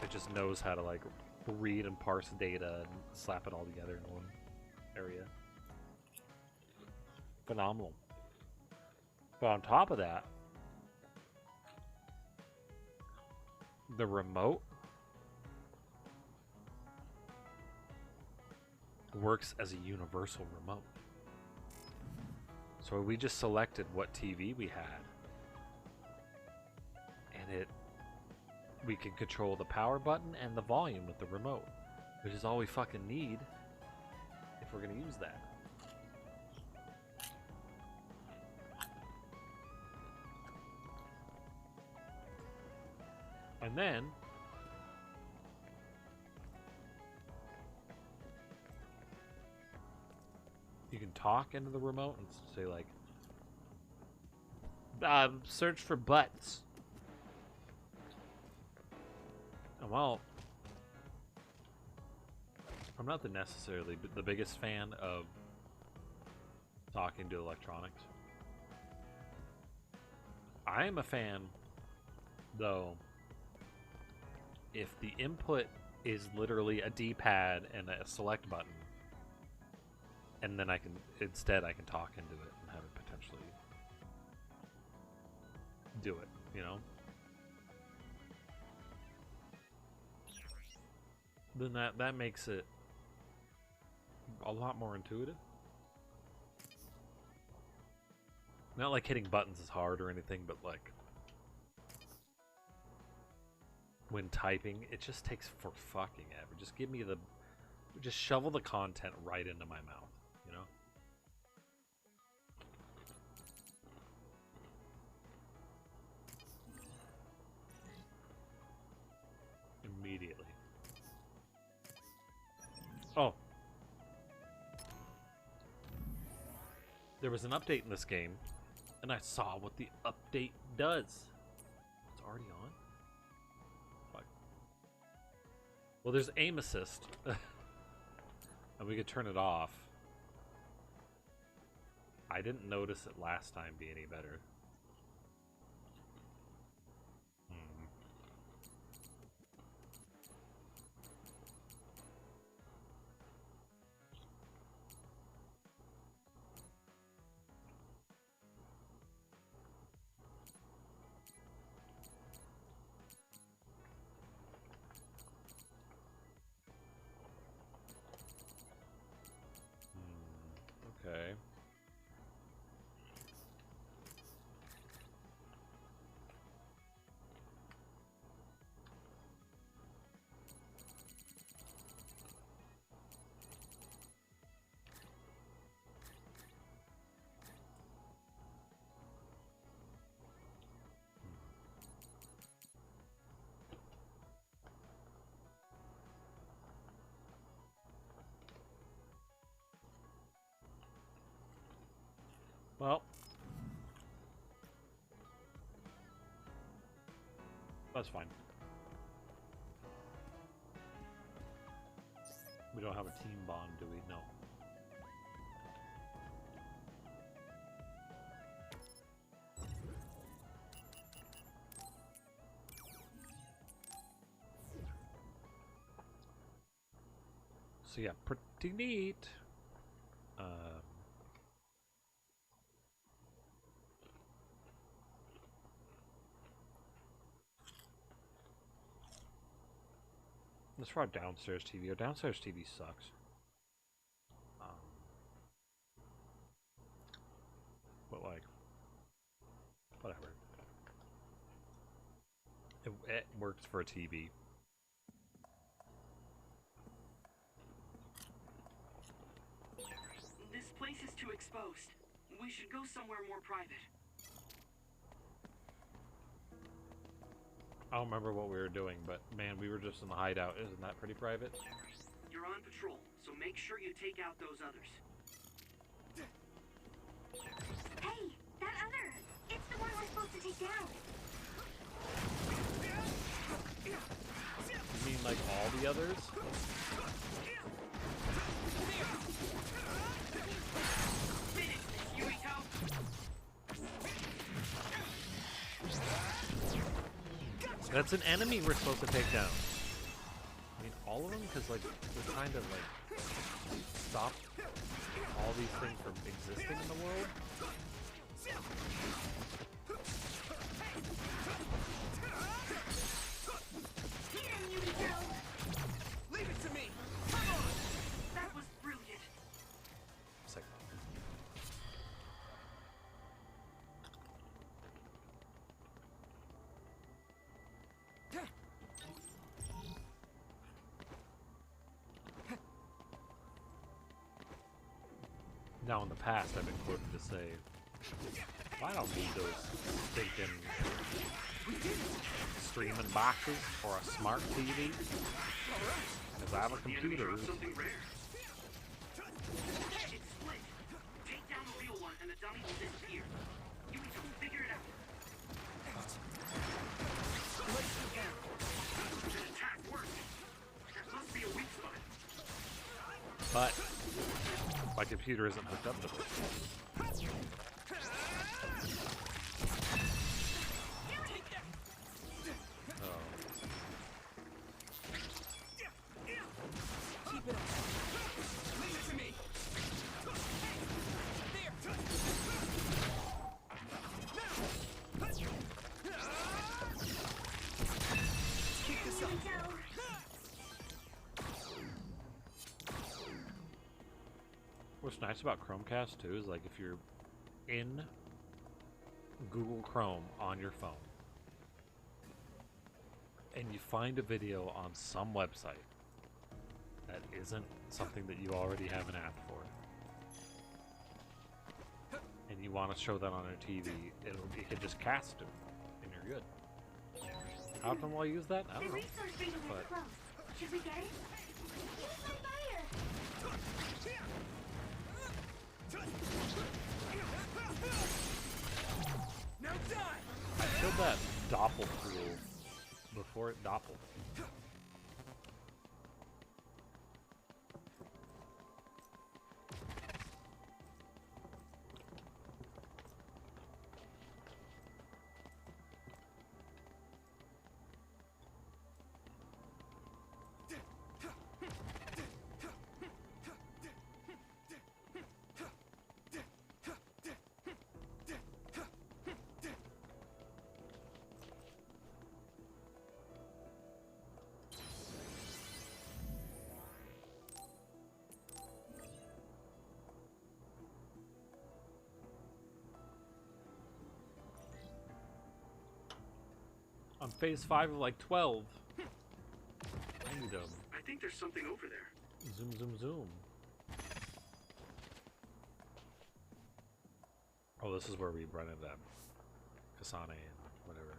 It just knows how to like read and parse data and slap it all together in one area. Phenomenal. But on top of that, the remote works as a universal remote. So we just selected what TV we had, and we can control the power button and the volume with the remote, which is all we fucking need if we're gonna use that. And then you can talk into the remote and say like, search for butts. And well, I'm not necessarily the biggest fan of talking to electronics. I am a fan, though, if the input is literally a D-pad and a select button, and then I can talk into it and have it potentially do it, you know? Then that makes it a lot more intuitive. Not like hitting buttons is hard or anything, but like when typing, it just takes for fucking ever. Just shovel the content right into my mouth, you know? Immediately. Oh. There was an update in this game, and I saw what the update does. It's already on? Fuck. Well, there's aim assist. And we could turn it off. I didn't notice it last time be any better. Okay. Well, that's fine. We don't have a team bond, do we? No. So yeah, pretty neat. Let's try downstairs TV. Our downstairs TV sucks. But like, whatever. It works for a TV. This place is too exposed. We should go somewhere more private. I don't remember what we were doing, but man, we were just in the hideout. Isn't that pretty private? You're on patrol, so make sure you take out those others. Hey, that other! It's the one we're supposed to take down! You mean like all the others? That's an enemy we're supposed to take down. all of them? Because like we're trying to like stop all these things from existing in the world. Leave it to me. Come on. That was brilliant. Second. Now in the past, I've been quoted to say, I don't need those stinking streaming boxes or a smart TV, because I have a computer. Something rare. It's split. Take down the real one and the dummy will disappear. You need to figure it out. The attack worked. That must be a weak spot. But my computer isn't hooked up to it. Keep it up. Leave it to me. There. Keep this up. What's nice about Chromecast too is like if you're in Google Chrome on your phone and you find a video on some website that isn't something that you already have an app for, and you want to show that on your TV, it can just cast it, and you're good. How come I'll use that? I The don't know. resource reading is But close. Should we get it? Use my fire! Now die. I killed that doppelpool before it doppled. On phase 5 of like 12. I need I think there's something over there. zoom, zoom, zoom. Oh, this is where we run into Kasane and whatever.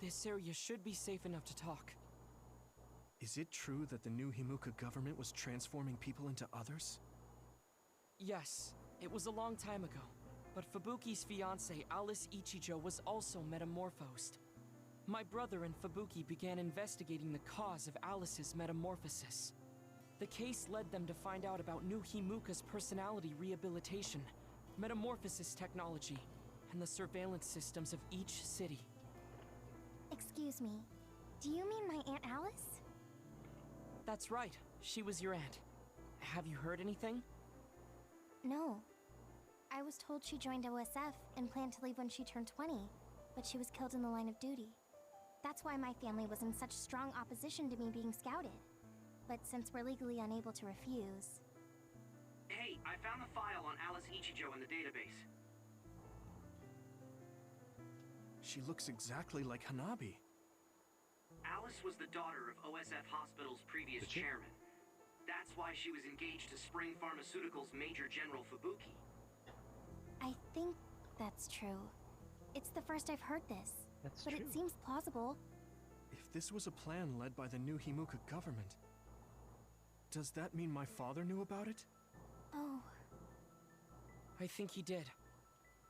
This area should be safe enough to talk. Is it true that the new Himuka government was transforming people into others? Yes, it was a long time ago. But Fubuki's fiancée, Alice Ichijo, was also metamorphosed. My brother and Fubuki began investigating the cause of Alice's metamorphosis. The case led them to find out about new Himuka's personality rehabilitation, metamorphosis technology, and the surveillance systems of each city. Excuse me. Do you mean my Aunt Alice? That's right, she was your aunt. Have you heard anything? No. I was told she joined OSF and planned to leave when she turned 20, but she was killed in the line of duty. That's why my family was in such strong opposition to me being scouted. But since we're legally unable to refuse... Hey, I found the file on Alice Ichijo in the database. She looks exactly like Hanabi. Alice was the daughter of OSF Hospital's previous Did she? chairman. That's why she was engaged to Spring Pharmaceuticals Major General Fubuki. I think that's true. It's the first I've heard this. That's but true. it seems plausible. If this was a plan led by the new Himuka government, does that mean my father knew about it? Oh, I think he did.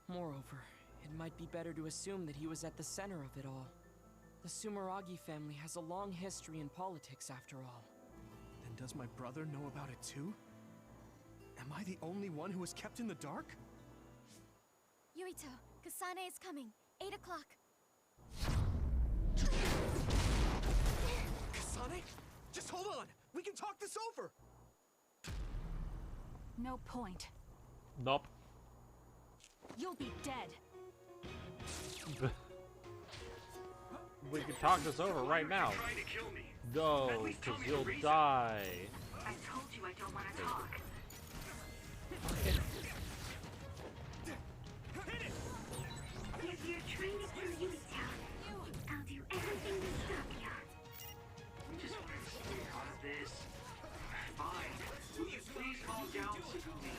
Moreover, it might be better to assume that he was at the center of it all. The Sumeragi family has a long history in politics, after all. Then does my brother know about it too? Am I the only one who was kept in the dark? Yurito, Kasane is coming. 8 o'clock. Kasane? talk this over. No point. Nope. You'll be dead. We can talk this over right now. Try to kill me. No, At least tell because me the you'll reason. die. I told you I don't want to talk. If you're trying to kill Yuito, I'll do everything to stop you. I just want to see all of this. Fine. Will you please calm down, Sugumi?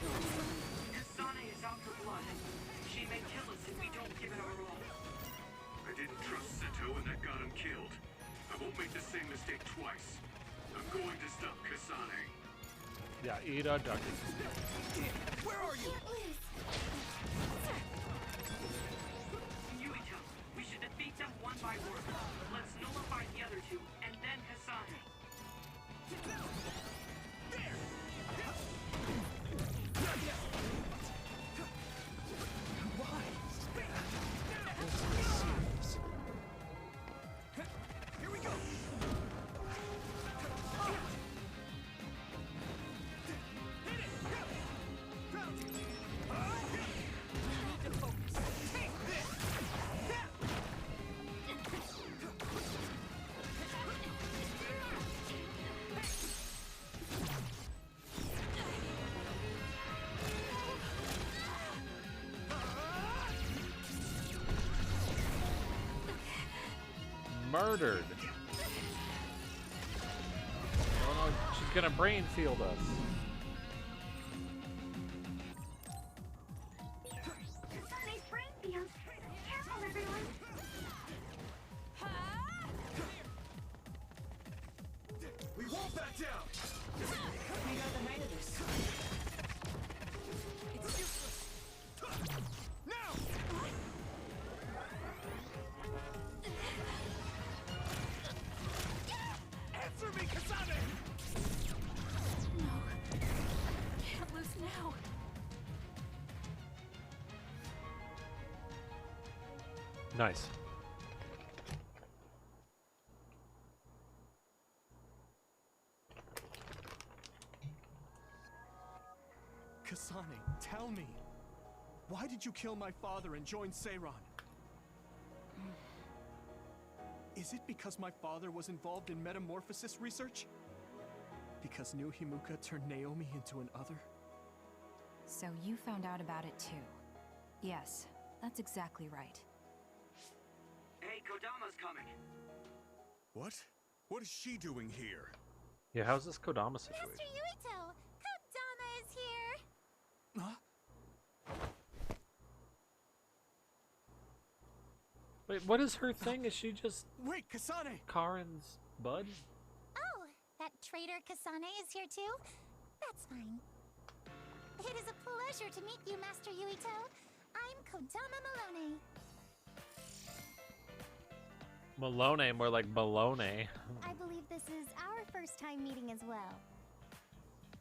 Kasane is out for blood. She may kill us if we don't give it our all. I didn't trust Sito and that got him killed. I won't make the same mistake twice. I'm going to stop Kasane. Yeah, eat a ducky. Where are you? Yuito, we should defeat them one by one. Let's nullify the other two, and then Kasane. Why? Here we go. Murdered. Oh no, she's gonna brain field us. Kasane's brain field. Careful, everyone. We won't back down. We know the height of this. It's useless. Now. Answer me, Kasane. No. Can't lose now. Nice. Kasane, tell me. Why did you kill my father and join Seiran? Is it because my father was involved in metamorphosis research? Because New Himuka turned Naomi into an other? So you found out about it too. Yes, that's exactly right. Hey, Kodama's coming. What? What is she doing here? Yeah, how's this Kodama situation? Master Yuito! Kodama is here! Huh? Wait, what is her thing? Is she just Wait, Kasane! Karin's bud? Oh, that traitor Kasane is here too? That's fine. It is a pleasure to meet you, Master Yuito. I'm Kodama Malone. Malone, more like baloney. I believe this is our first time meeting as well.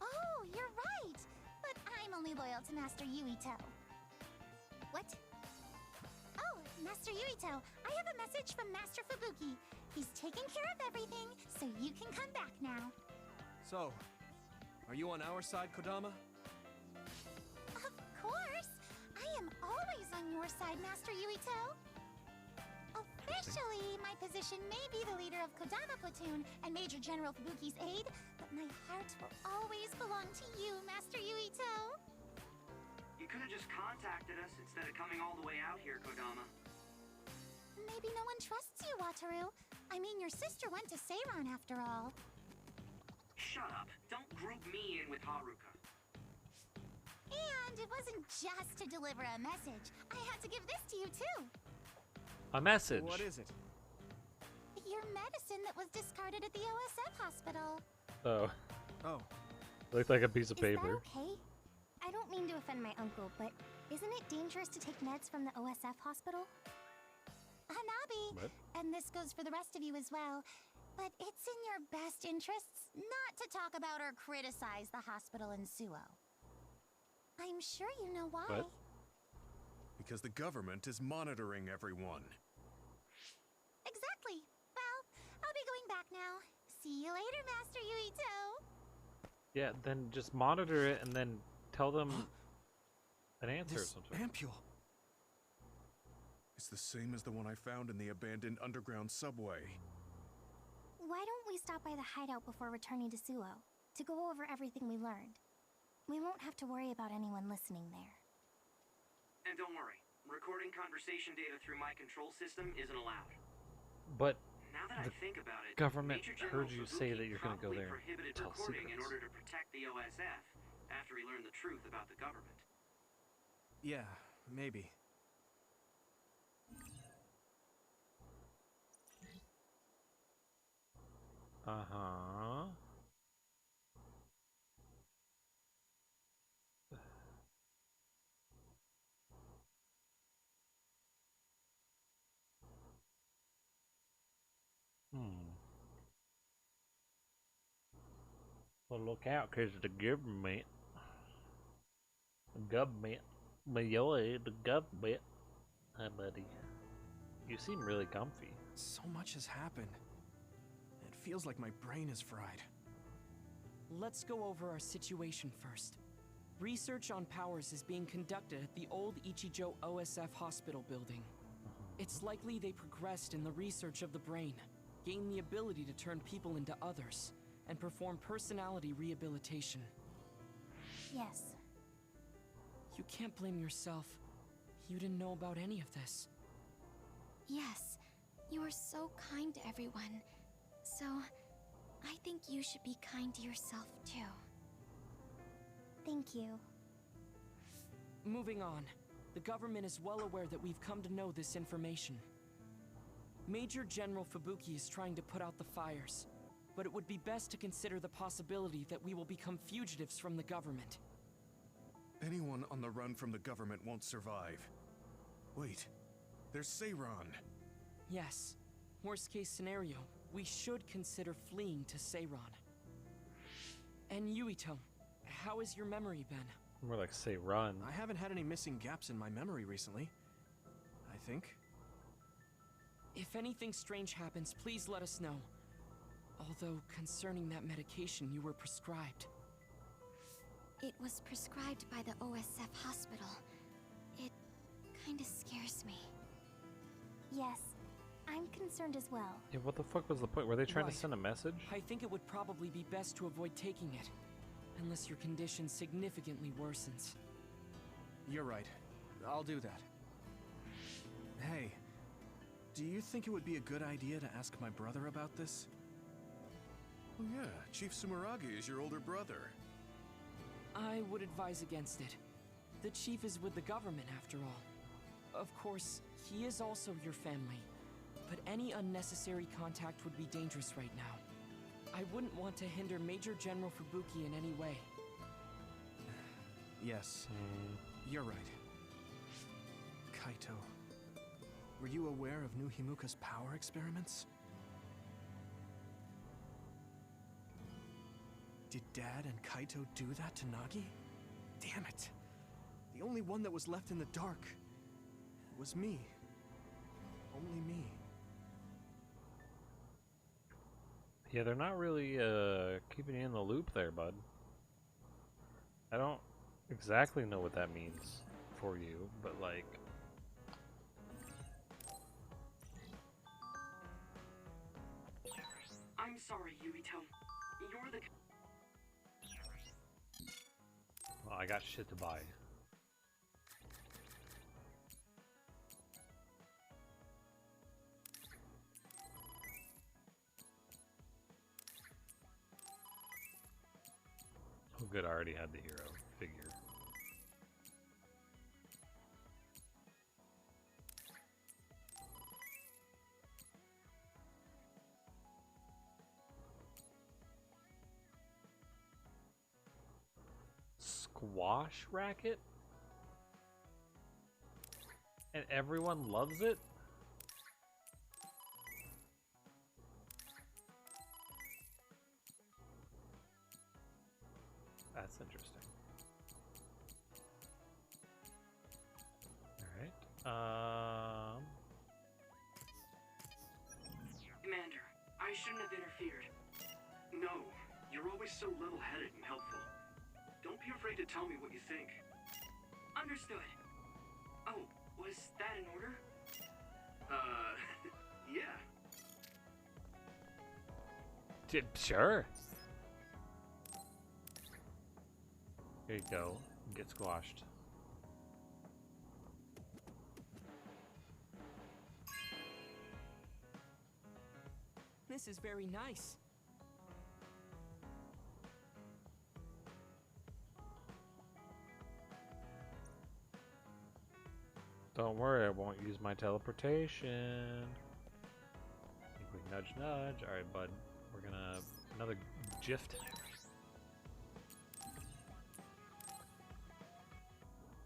Oh, you're right! But I'm only loyal to Master Yuito. What? Oh, Master Yuito, I have a message from Master Fubuki. He's taking care of everything, so you can come back now. So, are you on our side, Kodama? Of course! I am always on your side, Master Yuito. Officially, my position may be the leader of Kodama Platoon and Major General Fubuki's aide, but my heart will always belong to you, Master Yuito. You could have just contacted us instead of coming all the way out here, Kodama. Maybe no one trusts you, Wataru. I mean, your sister went to Seiran after all. Shut up. Don't group me in with Haruka. And it wasn't just to deliver a message. I had to give this to you, too. A message. What is it? Your medicine that was discarded at the OSF hospital. Oh, Oh, looked like a piece of Is that paper. okay? I don't mean to offend my uncle, but isn't it dangerous to take meds from the OSF hospital? Hanabi, What? and this goes for the rest of you as well, but it's in your best interests not to talk about or criticize the hospital in Suo. I'm sure you know why. What? Because the government is monitoring everyone. Exactly. Well, I'll be going back now. See you later, Master Yuito. Yeah, then just monitor it and then tell them an answer or This something. ampule. It's the same as the one I found in the abandoned underground subway. Why don't we stop by the hideout before returning to Suo to go over everything we learned? We won't have to worry about anyone listening there. And don't worry, recording conversation data through my control system isn't allowed. But Now that I the think about it, government Major General heard you say Fubuki that you're going to go probably there and prohibited tell recording in secrets. order to protect the OSF after he learned the truth about the government. Yeah, maybe. Uh-huh. Well, look out, because the government, the government. Hi, buddy. You seem really comfy. So much has happened. It feels like my brain is fried. Let's go over our situation first. Research on powers is being conducted at the old Ichijo OSF hospital building. It's likely they progressed in the research of the brain, gained the ability to turn people into others, and perform personality rehabilitation. Yes. You can't blame yourself. You didn't know about any of this. Yes. You are so kind to everyone. So, I think you should be kind to yourself too. Thank you. Moving on. The government is well aware that we've come to know this information. Major General Fubuki is trying to put out the fires, but it would be best to consider the possibility that we will become fugitives from the government. Anyone on the run from the government won't survive. Wait, there's Seiran. Yes. Worst case scenario, we should consider fleeing to Seiran. And Yuito, how has your memory been? More like say run. I haven't had any missing gaps in my memory recently. I think. If anything strange happens, please let us know. Although, concerning that medication you were prescribed. It was prescribed by the OSF hospital. It kinda scares me. Yes, I'm concerned as well. Yeah, what the fuck was the point? Were they trying Right. to send a message? I think it would probably be best to avoid taking it, unless your condition significantly worsens. You're right. I'll do that. Hey, do you think it would be a good idea to ask my brother about this? Oh yeah, Chief Sumeragi is your older brother. I would advise against it. The chief is with the government, after all. Of course, he is also your family, but any unnecessary contact would be dangerous right now. I wouldn't want to hinder Major General Fubuki in any way. Yes, you're right. Kaito, were you aware of New Himuka's power experiments? Did Dad and Kaito do that to Nagi? Damn it! The only one that was left in the dark was me. Only me. Yeah, they're not really keeping you in the loop there, bud. I don't exactly know what that means for you, but like... I'm sorry, Yuito. You're the... Well, I got shit to buy. Oh good, I already had the hero figure. Squash racket? And everyone loves it? That's interesting. Alright. Commander, I shouldn't have interfered. No, you're always so level-headed and helpful. Don't be afraid to tell me what you think. Understood. Oh, was that in order? Yeah. Sure. Here you go. Get squashed. This is very nice. Don't worry, I won't use my teleportation. Quick nudge, nudge. All right, bud. We're gonna another gift.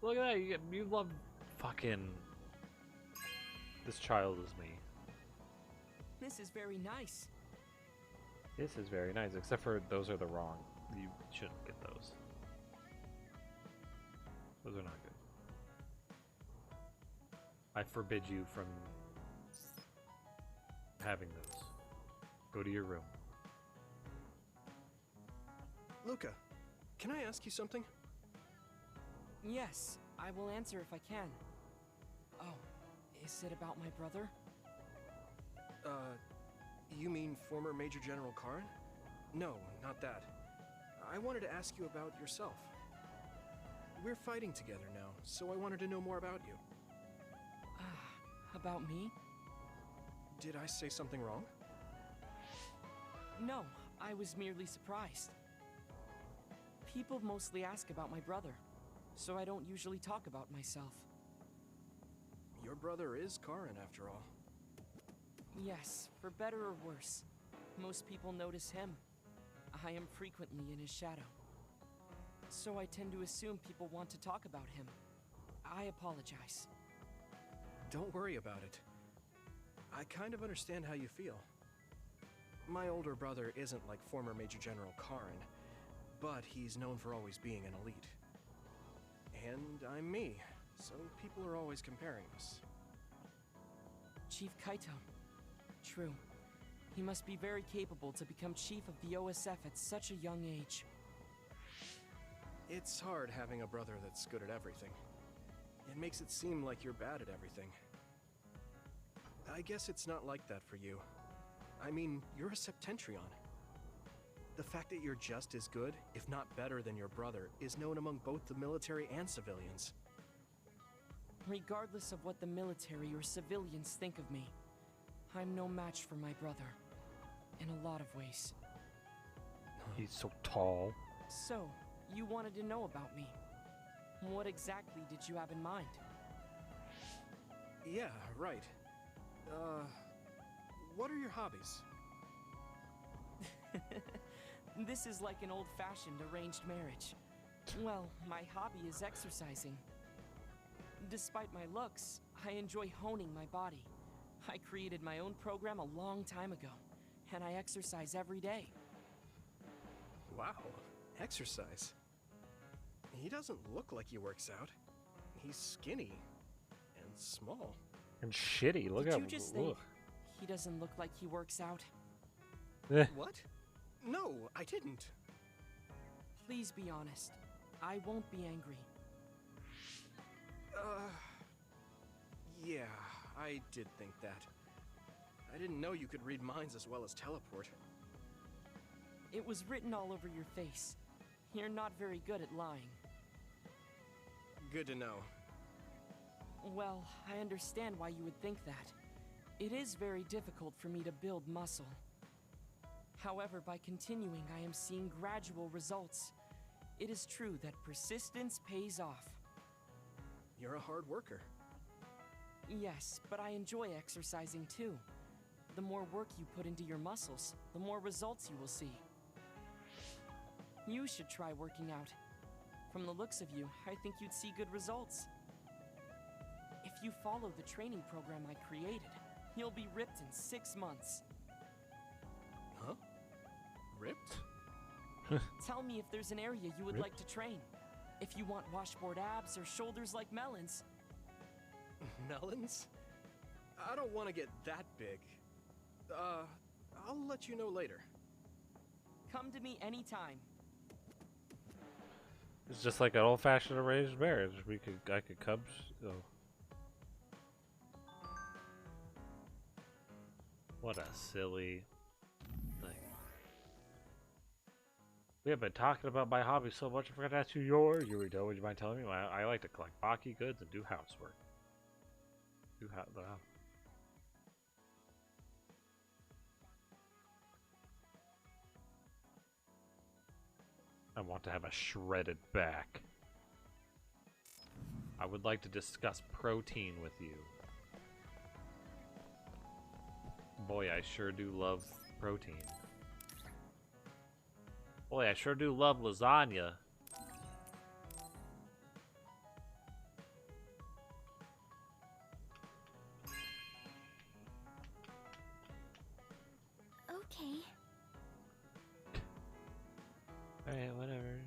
Look at that! You love fucking. This child is me. This is very nice. This is very nice, except for those are the wrong. You shouldn't get those. Those are not good. I forbid you from having those. Go to your room. Luca, can I ask you something? Yes, I will answer if I can. Oh, is it about my brother? You mean former Major General Karin? No, not that. I wanted to ask you about yourself. We're fighting together now, so I wanted to know more about you. About me? Did I say something wrong? No, I was merely surprised. People mostly ask about my brother, so I don't usually talk about myself. Your brother is Karin, after all. Yes, for better or worse. Most people notice him. I am frequently in his shadow. So I tend to assume people want to talk about him. I apologize. Don't worry about it. I kind of understand how you feel. My older brother isn't like former Major General Karin, but he's known for always being an elite. And I'm me, so people are always comparing us. Chief Kaito. True. He must be very capable to become chief of the OSF at such a young age. It's hard having a brother that's good at everything. It makes it seem like you're bad at everything. I guess it's not like that for you. I mean, you're a Septentrion. The fact that you're just as good, if not better than your brother, is known among both the military and civilians. Regardless of what the military or civilians think of me, I'm no match for my brother. In a lot of ways. He's so tall. So, you wanted to know about me. What exactly did you have in mind? Yeah, right. What are your hobbies? This is like an old-fashioned arranged marriage. Well, my hobby is exercising. Despite my looks, I enjoy honing my body. I created my own program a long time ago, and I exercise every day. Wow, exercise. He doesn't look like he works out. He's skinny and small. And shitty. Look Did at you just think he doesn't look like he works out? What? No, I didn't. Please be honest. I won't be angry. Yeah, I did think that. I didn't know you could read minds as well as teleport. It was written all over your face. You're not very good at lying. Good to know. Well, I understand why you would think that. It is very difficult for me to build muscle. However, by continuing, I am seeing gradual results. It is true that persistence pays off. You're a hard worker. Yes, but I enjoy exercising too. The more work you put into your muscles, the more results you will see. You should try working out. From the looks of you, I think you'd see good results. If you follow the training program I created, you'll be ripped in 6 months. Huh? Ripped? Tell me if there's an area you would like to train. If you want washboard abs or shoulders like melons. Melons? I don't want to get that big. I'll let you know later. Come to me anytime. It's just like an old-fashioned arranged marriage. I could come. Oh. What a silly thing. We have been talking about my hobby so much, I forgot to ask you yours. Yurito, would you mind telling me? I like to collect Baki goods and do housework. I want to have a shredded back. I would like to discuss protein with you. Boy, I sure do love protein. Boy, I sure do love lasagna. Okay. Alright, whatever.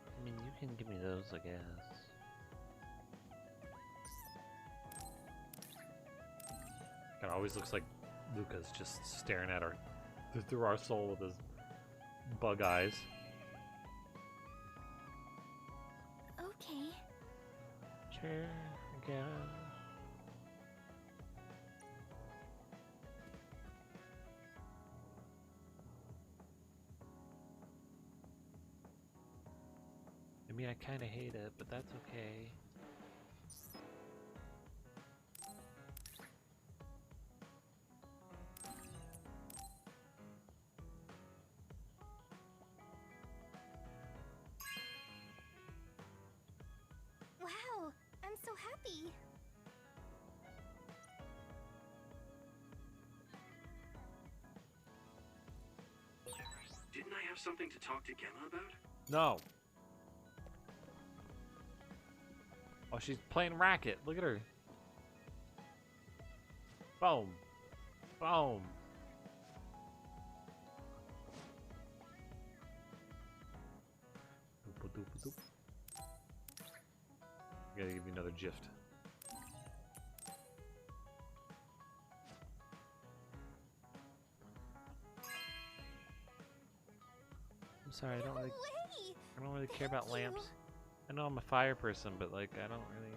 I mean, you can give me those, I guess. It always looks like Luca's just staring at her through our soul with his bug eyes. Okay. Sure, again. I mean, I kind of hate it, but that's okay. Wow, I'm so happy. Didn't I have something to talk to Gemma about? No. Oh, she's playing racket. Look at her. Boom. Boom. Doop-a-doop-a-doop. Gotta give you another gift. I'm sorry, No way! I don't really care about Thank you. lamps. I know I'm a fire person, but like I don't really.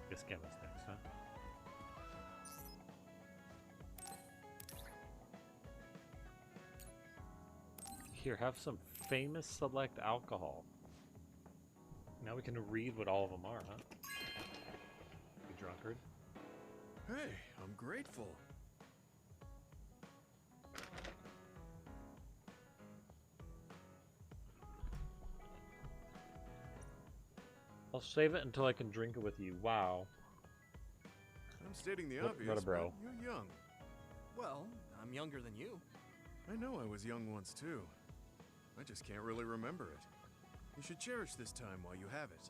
Guess Gemma's next, huh? Here, have some famous select alcohol. Now we can read what all of them are, huh? You drunkard. Hey, I'm grateful. I'll save it until I can drink it with you. Wow. I'm stating the What- obvious, what a bro. but you're young. Well, I'm younger than you. I know I was young once too. I just can't really remember it. You should cherish this time while you have it.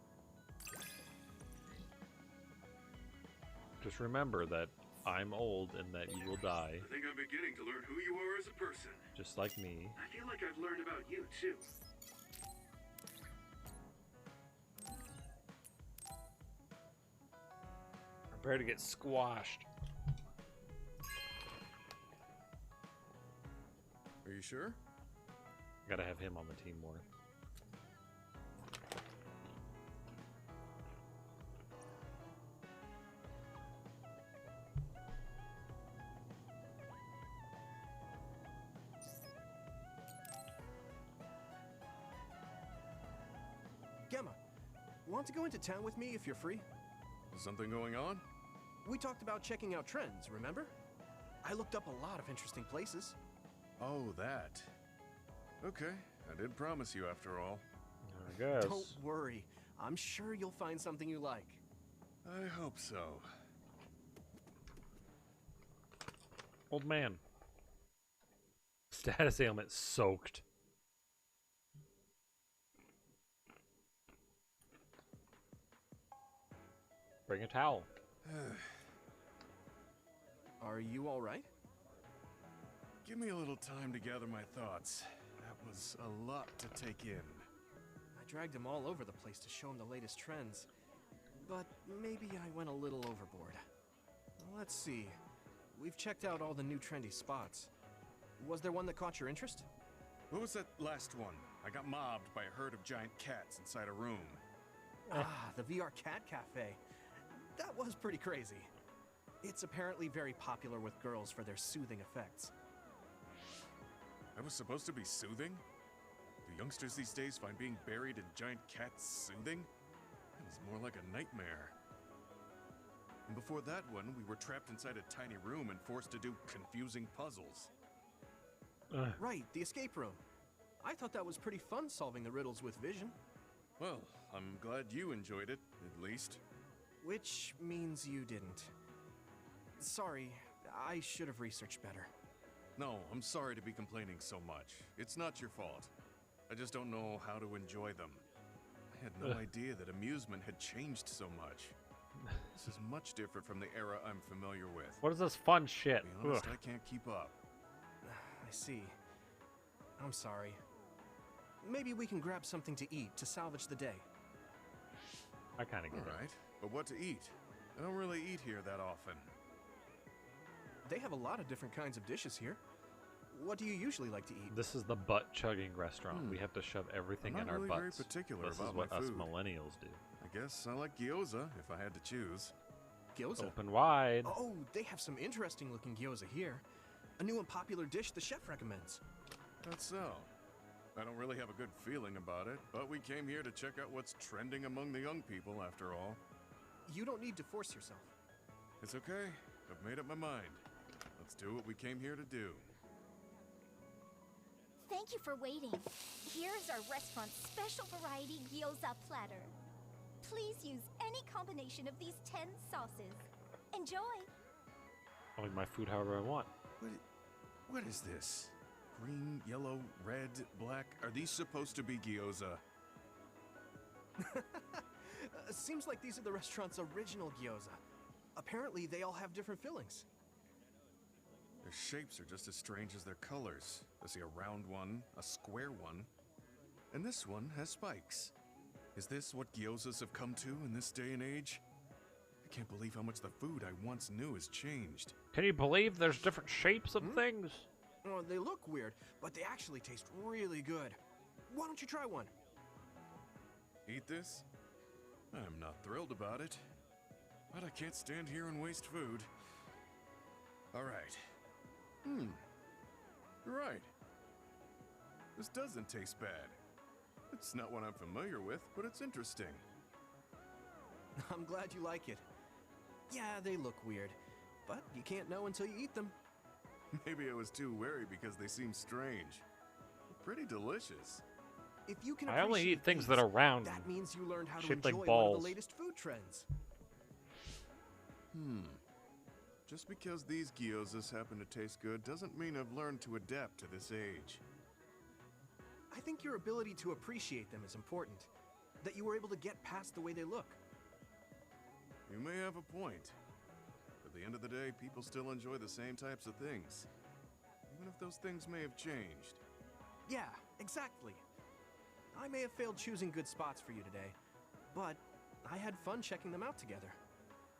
Just remember that I'm old and that you will die, I think I'm beginning to learn who you are as a person. just like me. I feel like I've learned about you, too. Prepare to get squashed. Are you sure? Gotta have him on the team more. Gemma, want to go into town with me if you're free? Is something going on? We talked about checking out trends, remember? I looked up a lot of interesting places. Oh, that. Okay, I did promise you after all. I guess. Don't worry. I'm sure you'll find something you like. I hope so. Old man. Status ailment soaked. Bring a towel. Are you alright? Give me a little time to gather my thoughts. That was a lot to take in. I dragged him all over the place to show him the latest trends. But maybe I went a little overboard. Let's see. We've checked out all the new trendy spots. Was there one that caught your interest? What was that last one? I got mobbed by a herd of giant cats inside a room. Ah, the VR Cat Cafe. That was pretty crazy. It's apparently very popular with girls for their soothing effects. That was supposed to be soothing? Do youngsters these days find being buried in giant cats soothing? It was more like a nightmare. And before that one, we were trapped inside a tiny room and forced to do confusing puzzles. Right, the escape room. I thought that was pretty fun solving the riddles with vision. Well, I'm glad you enjoyed it, at least. Which means you didn't. Sorry, I should have researched better. No, I'm sorry to be complaining so much. It's not your fault. I just don't know how to enjoy them. I had no idea that amusement had changed so much. This is much different from the era I'm familiar with. What is this fun shit? To be honest, I can't keep up. I see. I'm sorry. Maybe we can grab something to eat to salvage the day. I kind of get it. Alright, but what to eat? I don't really eat here that often. They have a lot of different kinds of dishes here. What do you usually like to eat? This is the butt-chugging restaurant. We have to shove everything I'm in not our really butts. very particular This about is what my us food. millennials do. I guess I like gyoza if I had to choose. Gyoza. Open wide. Oh, they have some interesting looking gyoza here. A new and popular dish the chef recommends. That's so. I don't really have a good feeling about it, but we came here to check out what's trending among the young people after all. You don't need to force yourself. It's okay. I've made up my mind. Let's do what we came here to do. Thank you for waiting. Here is our restaurant's special variety gyoza platter. Please use any combination of these 10 sauces. Enjoy! I'll make my food however I want. What is this? Green, yellow, red, black. Are these supposed to be gyoza? Seems like these are the restaurant's original gyoza. Apparently, they all have different fillings. Their shapes are just as strange as their colors. I see a round one, a square one, and this one has spikes. Is this what gyozas have come to in this day and age? I can't believe how much the food I once knew has changed. Can you believe there's different shapes of things? Oh, they look weird, but they actually taste really good. Why don't you try one? Eat this? I'm not thrilled about it, but I can't stand here and waste food. All right. You're right. This doesn't taste bad. It's not what I'm familiar with, but it's interesting. I'm glad you like it. Yeah, they look weird, but you can't know until you eat them. Maybe I was too wary because they seem strange. Pretty delicious. If you can I only appreciate eat things these, that are round, that means you learned how to shaped enjoy like one of balls. the latest food trends. Just because these gyozas happen to taste good doesn't mean I've learned to adapt to this age. I think your ability to appreciate them is important. That you were able to get past the way they look. You may have a point. At the end of the day, people still enjoy the same types of things. Even if those things may have changed. Yeah, exactly. I may have failed choosing good spots for you today, but I had fun checking them out together.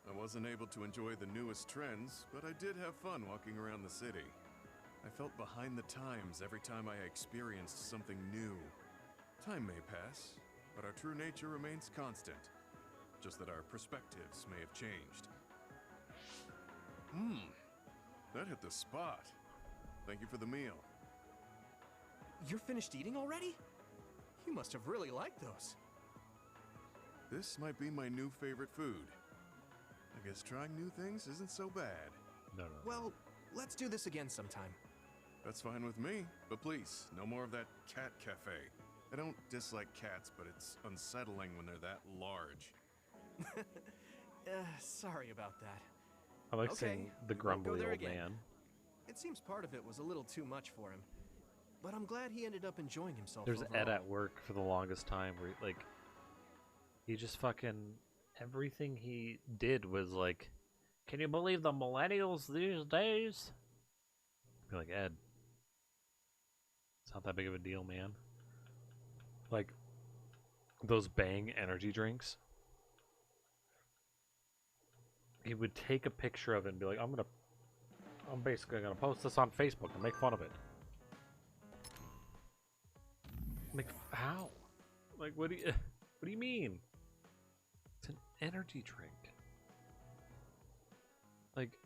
I wasn't able to enjoy the newest trends, but I did have fun walking around the city. I felt behind the times every time I experienced something new. Time may pass, but our true nature remains constant. Just that our perspectives may have changed. That hit the spot. Thank you for the meal. You're finished eating already? You must have really liked those. This might be my new favorite food. I guess trying new things isn't so bad. No. Well, let's do this again sometime. That's fine with me, but please, no more of that cat cafe. I don't dislike cats, but it's unsettling when they're that large. Sorry about that. I like Okay, seeing the we won't go grumbly there old again. man. It seems part of it was a little too much for him. But I'm glad he ended up enjoying himself There's overall. Ed at work for the longest time where, like, he just fucking everything he did was like, can you believe the millennials these days? Be like, Ed, it's not that big of a deal, man. Like, those Bang energy drinks, he would take a picture of it and be like, I'm basically gonna post this on Facebook and make fun of it. How? Like, what do you mean? It's an energy drink. Like,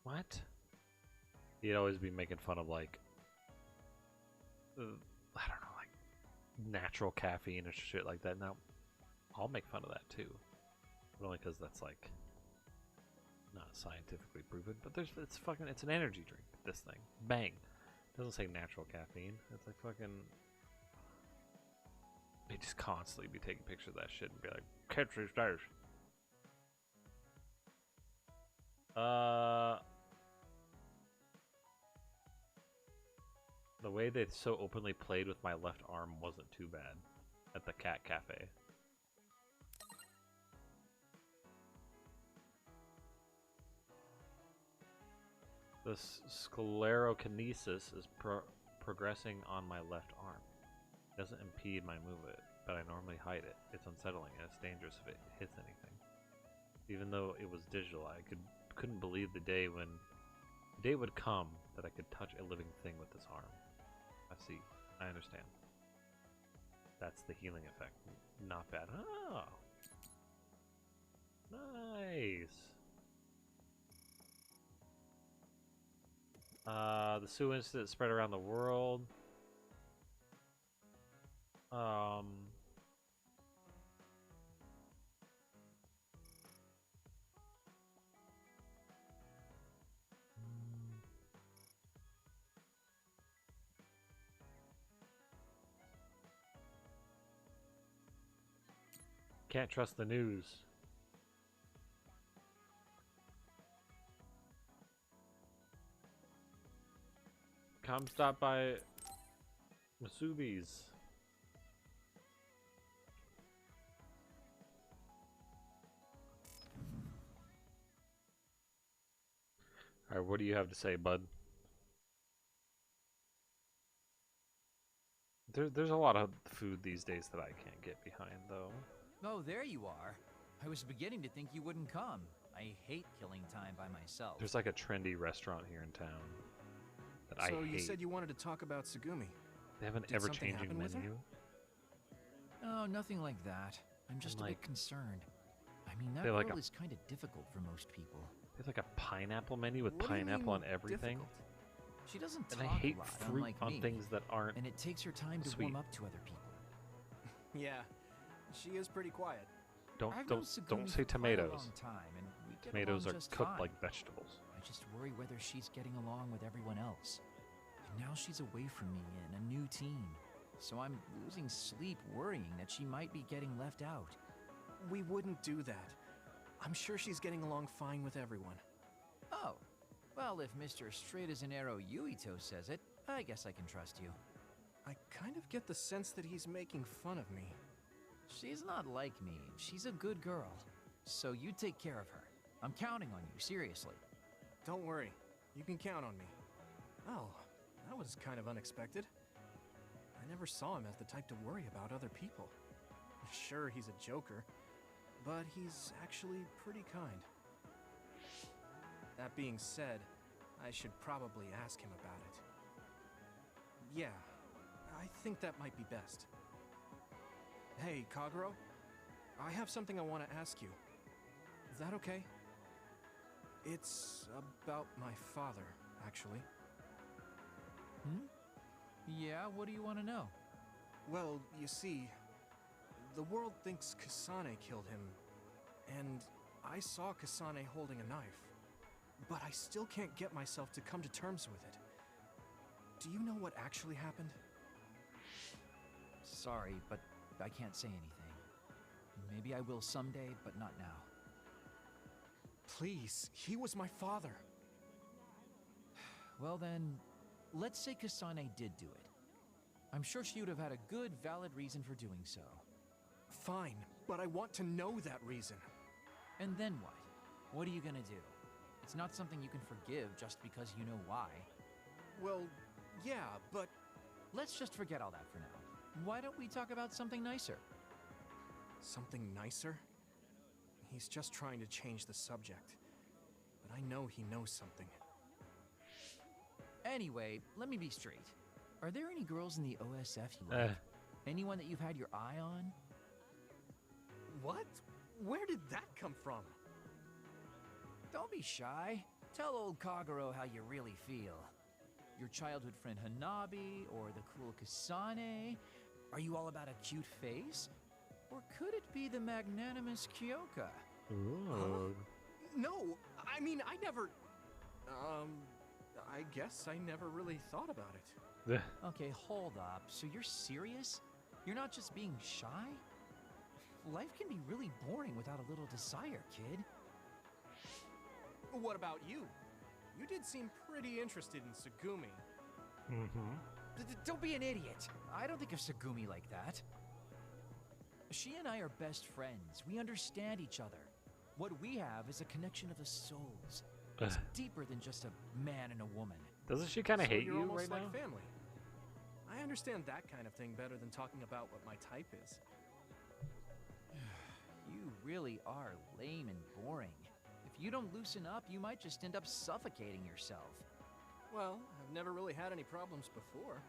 what? He'd always be making fun of, like, I don't know, like, natural caffeine and shit like that. Now, I'll make fun of that too. But only because that's, like, not scientifically proven. But it's an energy drink, this thing. Bang. It doesn't say natural caffeine. It's like fucking... They just constantly be taking pictures of that shit and be like, catch these days. The way they so openly played with my left arm wasn't too bad at the cat cafe. The sclerokinesis is progressing on my left arm. It doesn't impede my movement, but I normally hide it. It's unsettling and it's dangerous if it hits anything. Even though it was digital, I couldn't believe the day would come that I could touch a living thing with this arm. I see. I understand. That's the healing effect. Not bad. Oh. Nice. The Sioux incident spread around the world. Can't trust the news. Come stop by Masubi's. Alright, what do you have to say, bud? There's a lot of food these days that I can't get behind, though. Oh, there you are. I was beginning to think you wouldn't come. I hate killing time by myself. There's like a trendy restaurant here in town that I hate. So you said you wanted to talk about Tsugumi. They have an ever-changing menu. Oh, nothing like that. I'm just a bit concerned. I mean, that like girl is kind of difficult for most people. They have like a pineapple menu with pineapple on everything. Difficult? She doesn't talk and I hate a lot, fruit unlike on me, things that aren't and it takes her time to sweet. warm up to other people. Yeah, she is pretty quiet. I've known Don't Tsugumi say for quite a tomatoes. long time, and we get Tomatoes along are just cooked fine. like vegetables. I just worry whether she's getting along with everyone else. And now she's away from me in a new team. So I'm losing sleep worrying that she might be getting left out. We wouldn't do that. I'm sure she's getting along fine with everyone. Oh, well, if Mr. Straight as an Arrow Yuito says it, I guess I can trust you. I kind of get the sense that he's making fun of me. She's not like me. She's a good girl. So you take care of her. I'm counting on you, seriously. Don't worry. You can count on me. Oh, that was kind of unexpected. I never saw him as the type to worry about other people. Sure, he's a joker, but he's actually pretty kind. That being said, I should probably ask him about it. Yeah, I think that might be best. Hey, Kagero, I have something I want to ask you. Is that okay? It's about my father, actually. Yeah, what do you want to know? Well, you see, the world thinks Kasane killed him, and I saw Kasane holding a knife, but I still can't get myself to come to terms with it. Do you know what actually happened? Sorry, but I can't say anything. Maybe I will someday, but not now. Please, he was my father. Well then, let's say Kasane did do it. I'm sure she would have had a good, valid reason for doing so. Fine, but I want to know that reason. And then what? What are you gonna do? It's not something you can forgive just because you know why. Well, yeah, but... Let's just forget all that for now. Why don't we talk about something nicer? Something nicer? He's just trying to change the subject. But I know he knows something. Anyway, let me be straight. Are there any girls in the OSF you like? Anyone that you've had your eye on? What? Where did that come from? Don't be shy. Tell old Kagero how you really feel. Your childhood friend Hanabi, or the cool Kasane? Are you all about a cute face? Or could it be the magnanimous Kyoka? Ooh. No, I mean, I never... I guess I never really thought about it. Okay, hold up. So you're serious? You're not just being shy? Life can be really boring without a little desire, kid. What about you? You did seem pretty interested in Tsugumi. Don't be an idiot. I don't think of Tsugumi like that. She and I are best friends. We understand each other. What we have is a connection of the souls. It's deeper than just a man and a woman. Doesn't she kind of hate you're you almost right like now? family. I understand that kind of thing better than talking about what my type is. You really are lame and boring. If you don't loosen up, you might just end up suffocating yourself. Well, I've never really had any problems before.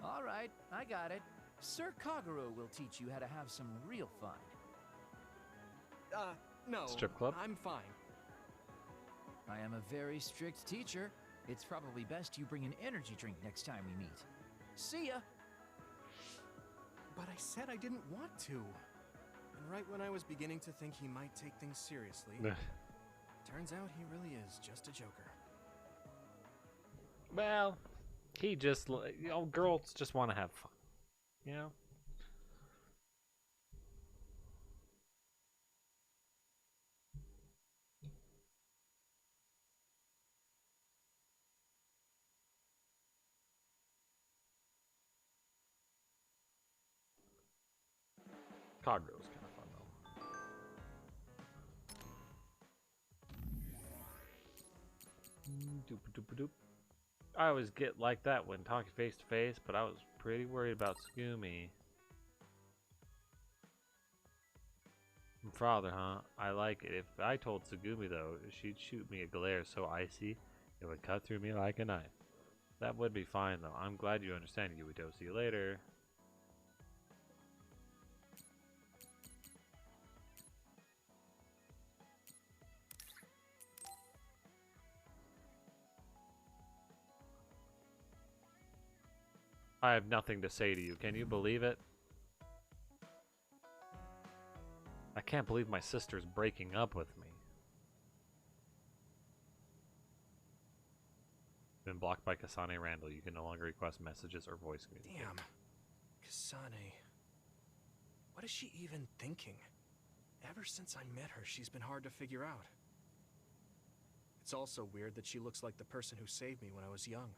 All right, I got it. Sir Kagero will teach you how to have some real fun. No. Strip club? I'm fine. I am a very strict teacher. It's probably best you bring an energy drink next time we meet. See ya! But I said I didn't want to. And right when I was beginning to think he might take things seriously, turns out he really is just a joker. Well, he just, you know, girls just want to have fun, you know? Kagero's kind of fun though. Doop-a-doop-a-doop. I always get like that when talking face to face, but I was pretty worried about Tsugumi. Father, huh? I like it. If I told Tsugumi though, she'd shoot me a glare so icy it would cut through me like a knife. That would be fine though. I'm glad you understand, Yuito. See you later. I have nothing to say to you. Can you believe it? I can't believe my sister's breaking up with me. Been blocked by Kasane Randall. You can no longer request messages or voice communication. Damn. Kasane. What is she even thinking? Ever since I met her, she's been hard to figure out. It's also weird that she looks like the person who saved me when I was young.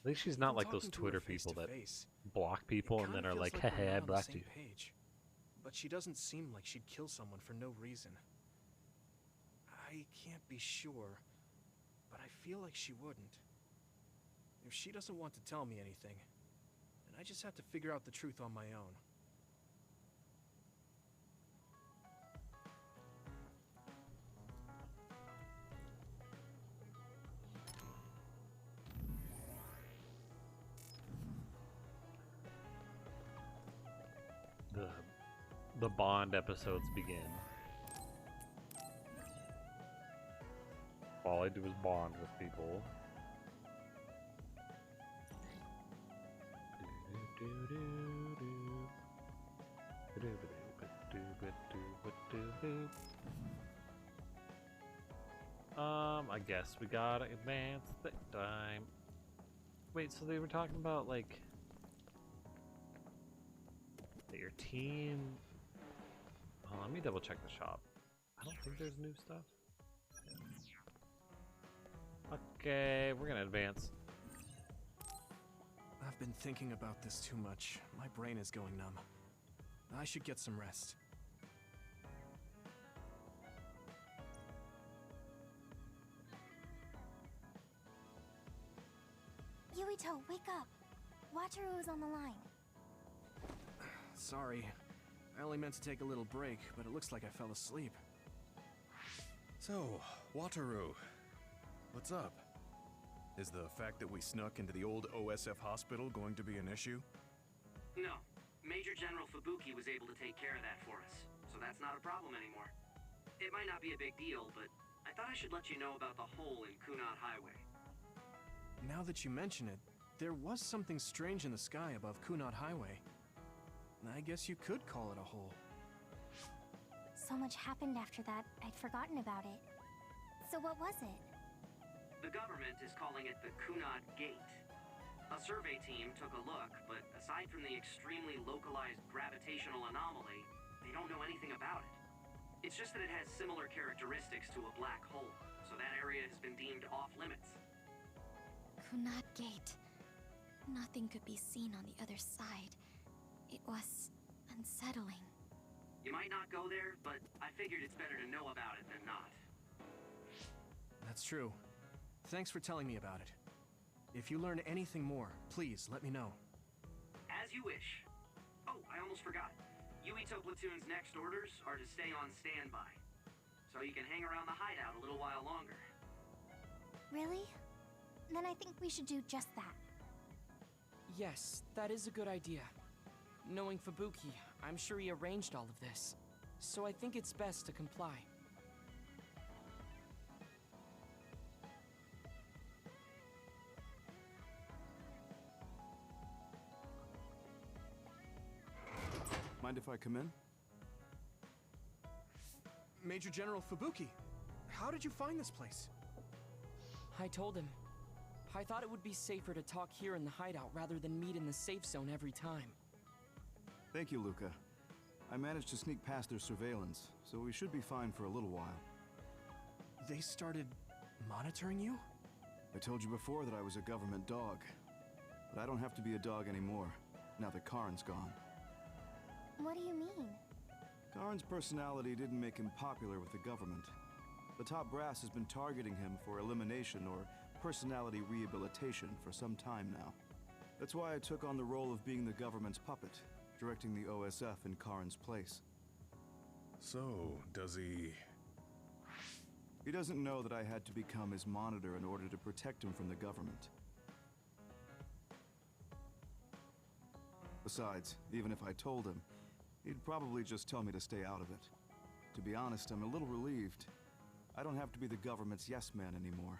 At least she's not like those Twitter people that block people and then are like, hey, I blocked you. But she doesn't seem like she'd kill someone for no reason. I can't be sure, but I feel like she wouldn't. If she doesn't want to tell me anything, then I just have to figure out the truth on my own. The Bond episodes begin. All I do is bond with people. I guess we gotta advance the time. Wait, so they were talking about like that your team. Oh, let me double check the shop. I don't think there's new stuff. Okay, we're gonna advance. I've been thinking about this too much. My brain is going numb. I should get some rest. Yuito, wake up! Wataru is on the line. Sorry. I only meant to take a little break, but it looks like I fell asleep. So, Wataru, what's up? Is the fact that we snuck into the old OSF hospital going to be an issue? No. Major General Fubuki was able to take care of that for us, so that's not a problem anymore. It might not be a big deal, but I thought I should let you know about the hole in Kunad Highway. Now that you mention it, there was something strange in the sky above Kunad Highway. I guess you could call it a hole. So much happened after that, I'd forgotten about it. So what was it? The government is calling it the Kunad Gate. A survey team took a look, but aside from the extremely localized gravitational anomaly, they don't know anything about it. It's just that it has similar characteristics to a black hole, so that area has been deemed off-limits. Kunad Gate. Nothing could be seen on the other side. It was unsettling. You might not go there, but I figured it's better to know about it than not. That's true. Thanks for telling me about it. If you learn anything more, please let me know. As you wish. Oh, I almost forgot. Yuito Platoon's next orders are to stay on standby, so you can hang around the hideout a little while longer. Really? Then I think we should do just that. Yes, that is a good idea. Knowing Fubuki, I'm sure he arranged all of this. So I think it's best to comply. Mind if I come in? Major General Fubuki, how did you find this place? I told him. I thought it would be safer to talk here in the hideout rather than meet in the safe zone every time. Thank you, Luca. I managed to sneak past their surveillance, so we should be fine for a little while. They started monitoring you? I told you before that I was a government dog. But I don't have to be a dog anymore, now that Karin's gone. What do you mean? Karin's personality didn't make him popular with the government. The top brass has been targeting him for elimination or personality rehabilitation for some time now. That's why I took on the role of being the government's puppet, directing the OSF in Karin's place. So, does he... He doesn't know that I had to become his monitor in order to protect him from the government. Besides, even if I told him, he'd probably just tell me to stay out of it. To be honest, I'm a little relieved. I don't have to be the government's yes-man anymore.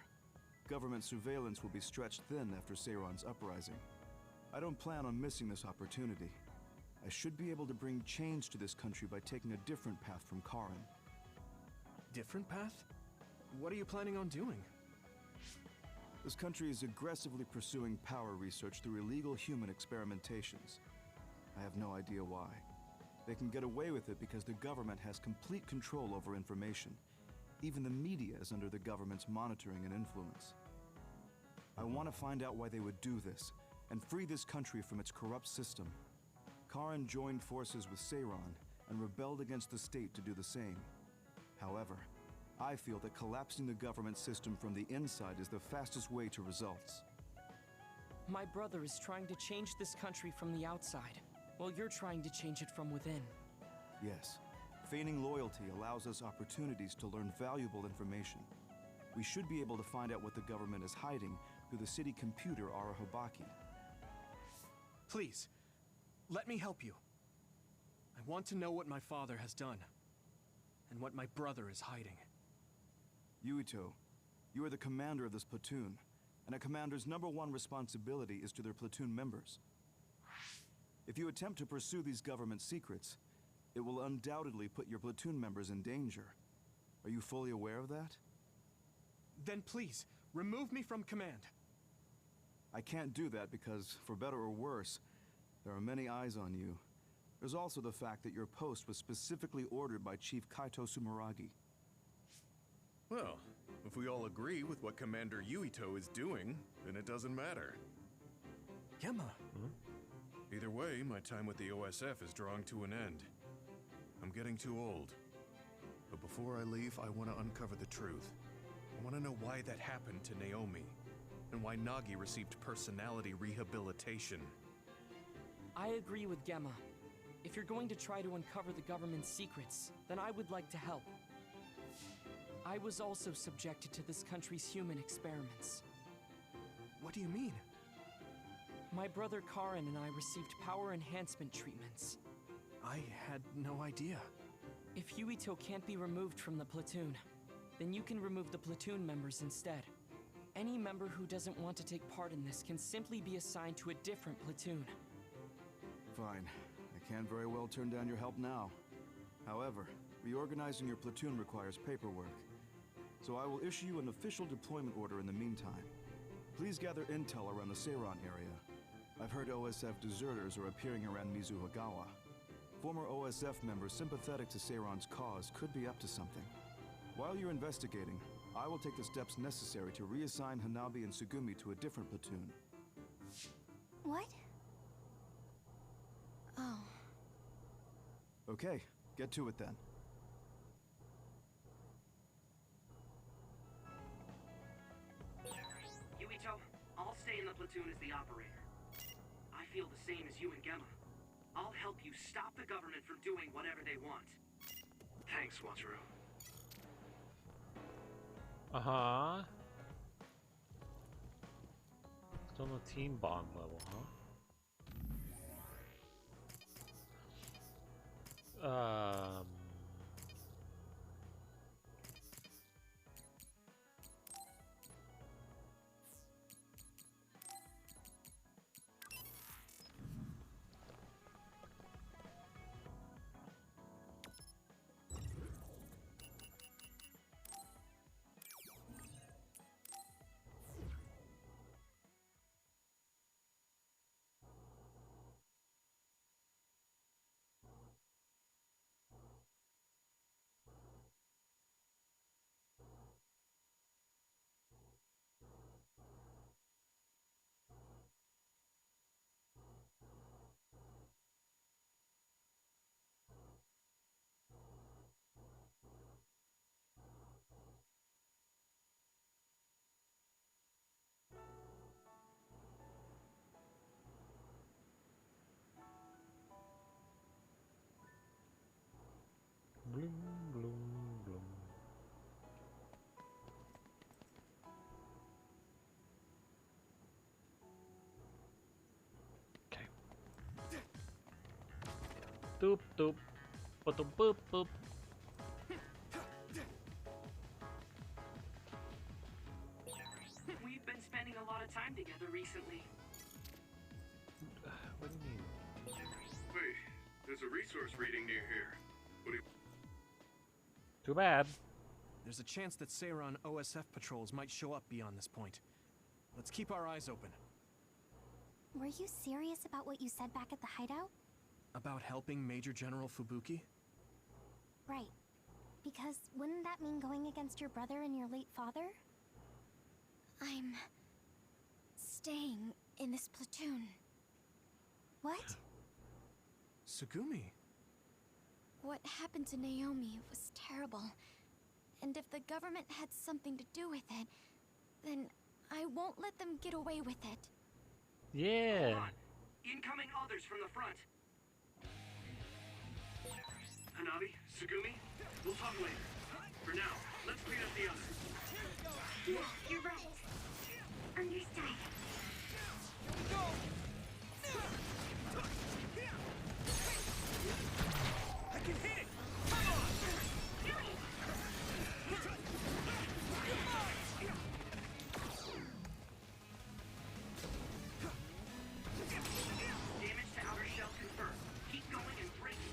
Government surveillance will be stretched thin after Seiron's uprising. I don't plan on missing this opportunity. I should be able to bring change to this country by taking a different path from Karin. Different path? What are you planning on doing? This country is aggressively pursuing power research through illegal human experimentations. I have no idea why. They can get away with it because the government has complete control over information. Even the media is under the government's monitoring and influence. I want to find out why they would do this, and free this country from its corrupt system. Karin joined forces with Seiron, and rebelled against the state to do the same. However, I feel that collapsing the government system from the inside is the fastest way to results. My brother is trying to change this country from the outside, while you're trying to change it from within. Yes. Feigning loyalty allows us opportunities to learn valuable information. We should be able to find out what the government is hiding through the city computer Arahobaki. Please, let me help you. I want to know what my father has done, and what my brother is hiding. Yuito, you are the commander of this platoon, and a commander's #1 responsibility is to their platoon members. If you attempt to pursue these government secrets, it will undoubtedly put your platoon members in danger. Are you fully aware of that? Then please, remove me from command. I can't do that because, for better or worse, there are many eyes on you. There's also the fact that your post was specifically ordered by Chief Kaito Sumeragi. Well, if we all agree with what Commander Yuito is doing, then it doesn't matter. Gemma. Either way, my time with the OSF is drawing to an end. I'm getting too old. But before I leave, I want to uncover the truth. I want to know why that happened to Naomi, and why Nagi received personality rehabilitation. I agree with Gemma. If you're going to try to uncover the government's secrets, then I would like to help. I was also subjected to this country's human experiments. What do you mean? My brother Karin and I received power enhancement treatments. I had no idea. If Yuito can't be removed from the platoon, then you can remove the platoon members instead. Any member who doesn't want to take part in this can simply be assigned to a different platoon. Fine. I can't very well turn down your help now. However, reorganizing your platoon requires paperwork. So I will issue you an official deployment order in the meantime. Please gather intel around the Seiran area. I've heard OSF deserters are appearing around Mizuhagawa. Former OSF members sympathetic to Seiran's cause could be up to something. While you're investigating, I will take the steps necessary to reassign Hanabi and Tsugumi to a different platoon. What? Oh. Okay, get to it then. Yuito, I'll stay in the platoon as the operator. I feel the same as you and Gemma. I'll help you stop the government from doing whatever they want. Thanks, Wataru. Uh-huh. Still on the team bond level, huh? Bloom, bloom, bloom. Okay. Doop doop. Ba-doop boop boop. We've been spending a lot of time together recently. What do you mean? Wait, there's a resource reading near here. What do you... Too bad. There's a chance that Seiran OSF patrols might show up beyond this point. Let's keep our eyes open. Were you serious about what you said back at the hideout? About helping Major General Fubuki? Right. Because wouldn't that mean going against your brother and your late father? I'm staying in this platoon. What? Tsugumi? What happened to Naomi was terrible. And if the government had something to do with it, then I won't let them get away with it. Yeah. Hold on. Incoming others from the front. Hanabi, Tsugumi, we'll talk later. For now, let's clean up the others. Yeah, you're right. Understood. I can hit it! Damage to outer shell confirmed. Keep going and break it.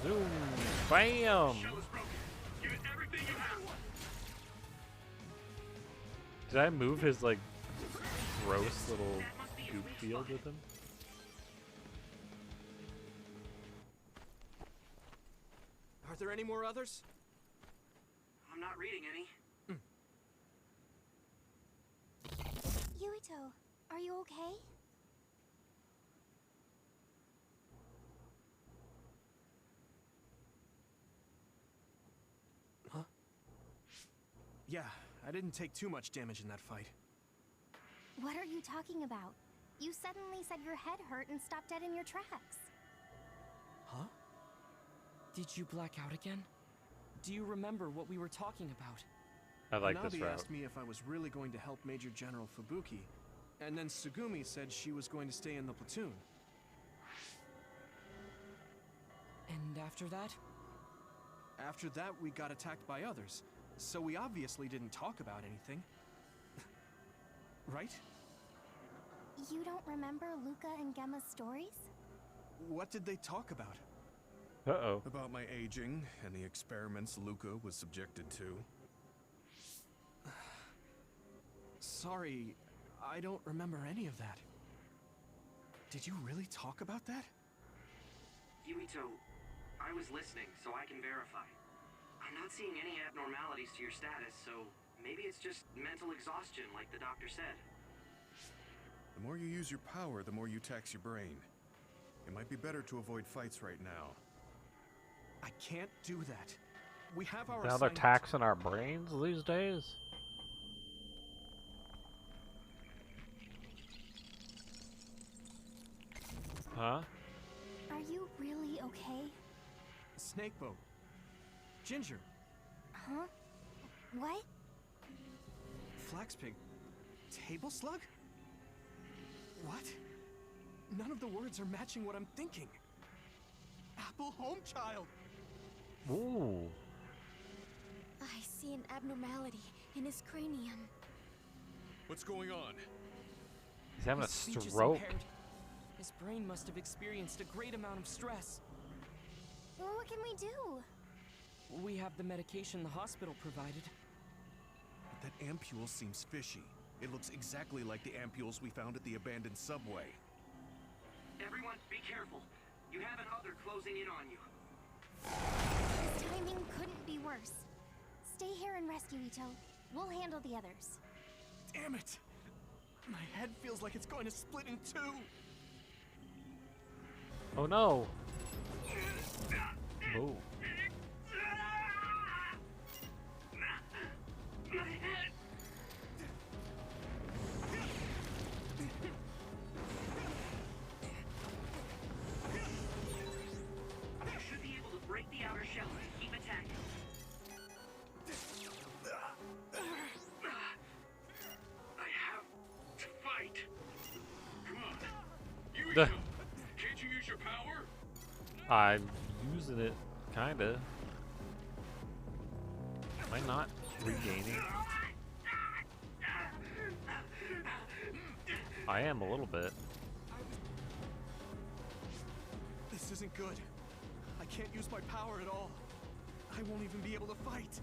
Zoom. Bam. Shell is broken. Give it everything you have. Did I move his like gross little goop field with him? Are there any more others? I'm not reading any. Yuito, are you okay? Huh? Yeah, I didn't take too much damage in that fight. What are you talking about? You suddenly said your head hurt and stopped dead in your tracks. Huh? Did you black out again? Do you remember what we were talking about? I like this Hanabi route. asked me if I was really going to help Major General Fubuki, and then Tsugumi said she was going to stay in the platoon. And after that? After that, we got attacked by others, so we obviously didn't talk about anything. Right? You don't remember Luca and Gemma's stories? What did they talk about? Uh-oh. About my aging and the experiments Luca was subjected to. Sorry, I don't remember any of that. Did you really talk about that? Yuito, I was listening, so I can verify. I'm not seeing any abnormalities to your status, so maybe it's just mental exhaustion, like the doctor said. The more you use your power, the more you tax your brain. It might be better to avoid fights right now. I can't do that. We have our Now they're assignment. taxing our brains these days? Huh? Are you really okay? Snakeboat. Ginger. Huh? What? Flaxpig. Table slug? What? None of the words are matching what I'm thinking. Apple Homechild! Ooh. I see an abnormality in his cranium. What's going on? He's having a His speech is stroke. impaired. His brain must have experienced a great amount of stress. Well, what can we do? We have the medication the hospital provided. But that ampule seems fishy. It looks exactly like the ampules we found at the abandoned subway. Everyone, be careful. You have another closing in on you. His timing couldn't be worse. Stay here and rescue Ito. We'll handle the others. Damn it! My head feels like it's going to split in two! Oh no! Move. You should be able to break the outer shell and keep attacking. I have to fight. Come on. Duh. Can't you use your power? I'm using it, kinda. Am I not regaining? I am a little bit. This isn't good. I can't use my power at all. I won't even be able to fight.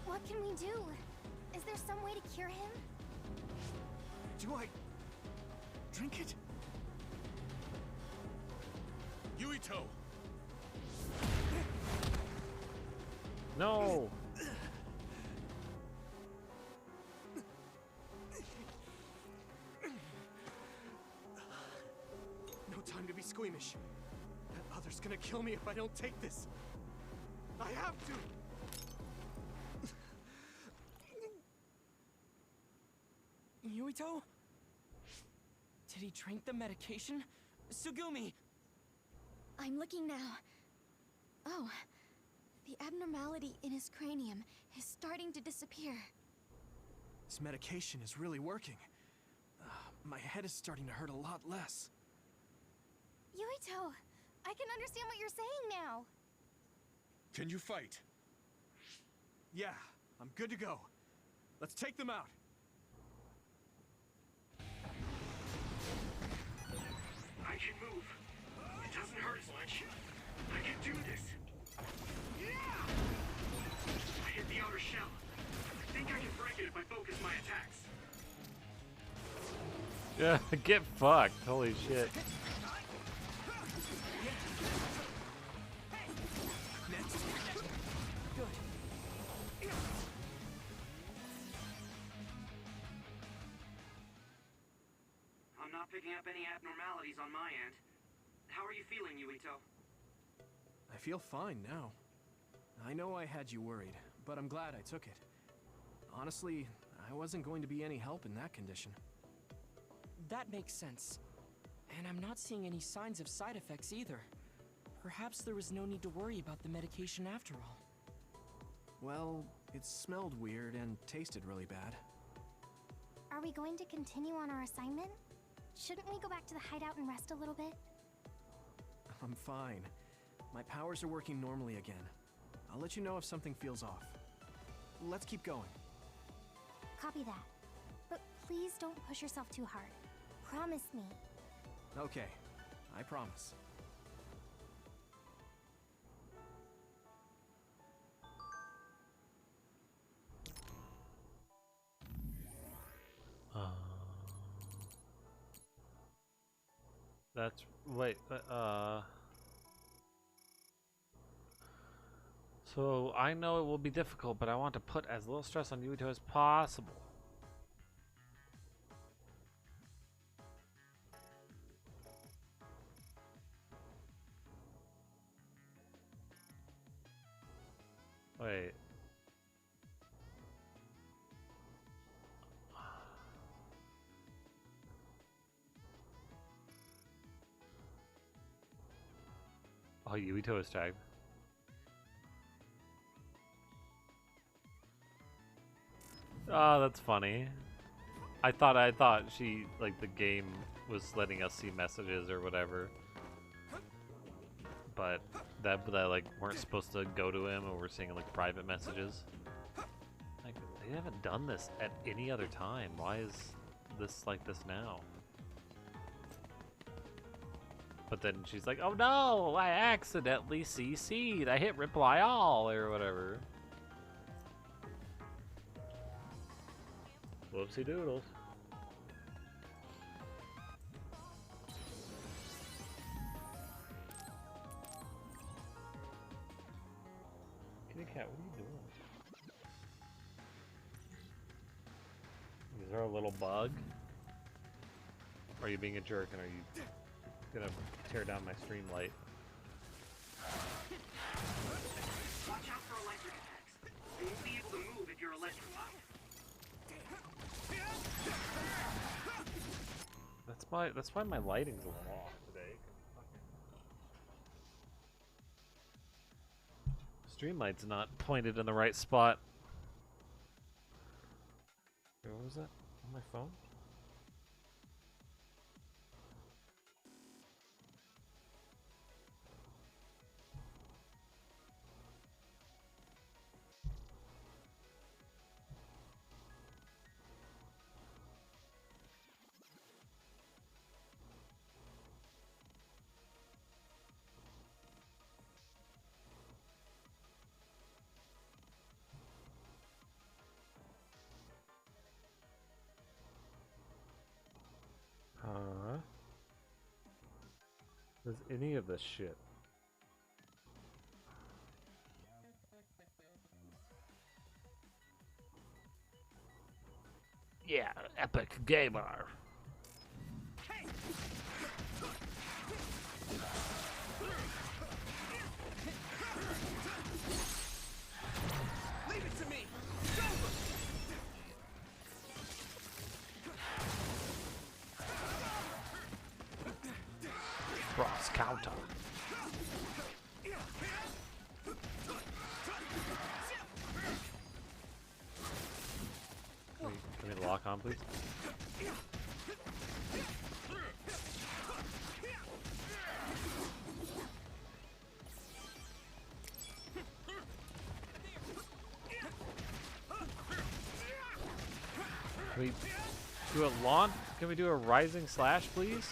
What can we do? Is there some way to cure him? Do I drink it? Yuito! No! No time to be squeamish. That other's gonna kill me if I don't take this. I have to! Yuito? Did he drink the medication? Tsugumi! I'm looking now. Oh, the abnormality in his cranium is starting to disappear. This medication is really working. My head is starting to hurt a lot less. Yuito, I can understand what you're saying now. Can you fight? Yeah, I'm good to go. Let's take them out. I can move. It doesn't hurt as much. I can do this. I hit the outer shell. I think I can break it if I focus my attacks. Yeah, get fucked. Holy shit. Next. Good. not picking up any abnormalities on my end. How are you feeling, Yuito? I feel fine now. I know I had you worried, but I'm glad I took it. Honestly, I wasn't going to be any help in that condition. That makes sense. And I'm not seeing any signs of side effects either. Perhaps there was no need to worry about the medication after all. Well, it smelled weird and tasted really bad. Are we going to continue on our assignment? Shouldn't we go back to the hideout and rest a little bit? I'm fine. My powers are working normally again. I'll let you know if something feels off. Let's keep going. Copy that. But please don't push yourself too hard. Promise me. Okay, I promise. That's wait. So I know it will be difficult, but I want to put as little stress on Yuito as possible. Wait. Oh, Yuito is tagged. Oh, that's funny. I thought she, like, the game was letting us see messages or whatever. But that like weren't supposed to go to him, or we're seeing like private messages. Like, they haven't done this at any other time. Why is this like this now? But then she's like, oh no, I accidentally CC'd. I hit reply all or whatever. Whoopsie doodles. Kitty cat, what are you doing? Is there a little bug? Or are you being a jerk and are you gonna tear down my stream light? Watch out for electric attacks. You won't be able to move if you're electrified. That's why my lighting's a little off today. Streamlight's not pointed in the right spot. Wait, what was that? On my phone? Huh? Does any of this shit? Yeah, epic gamer. Leave it to me! Cross counter. Can we lock on, please? Can we do a launch? Can we do a rising slash, please?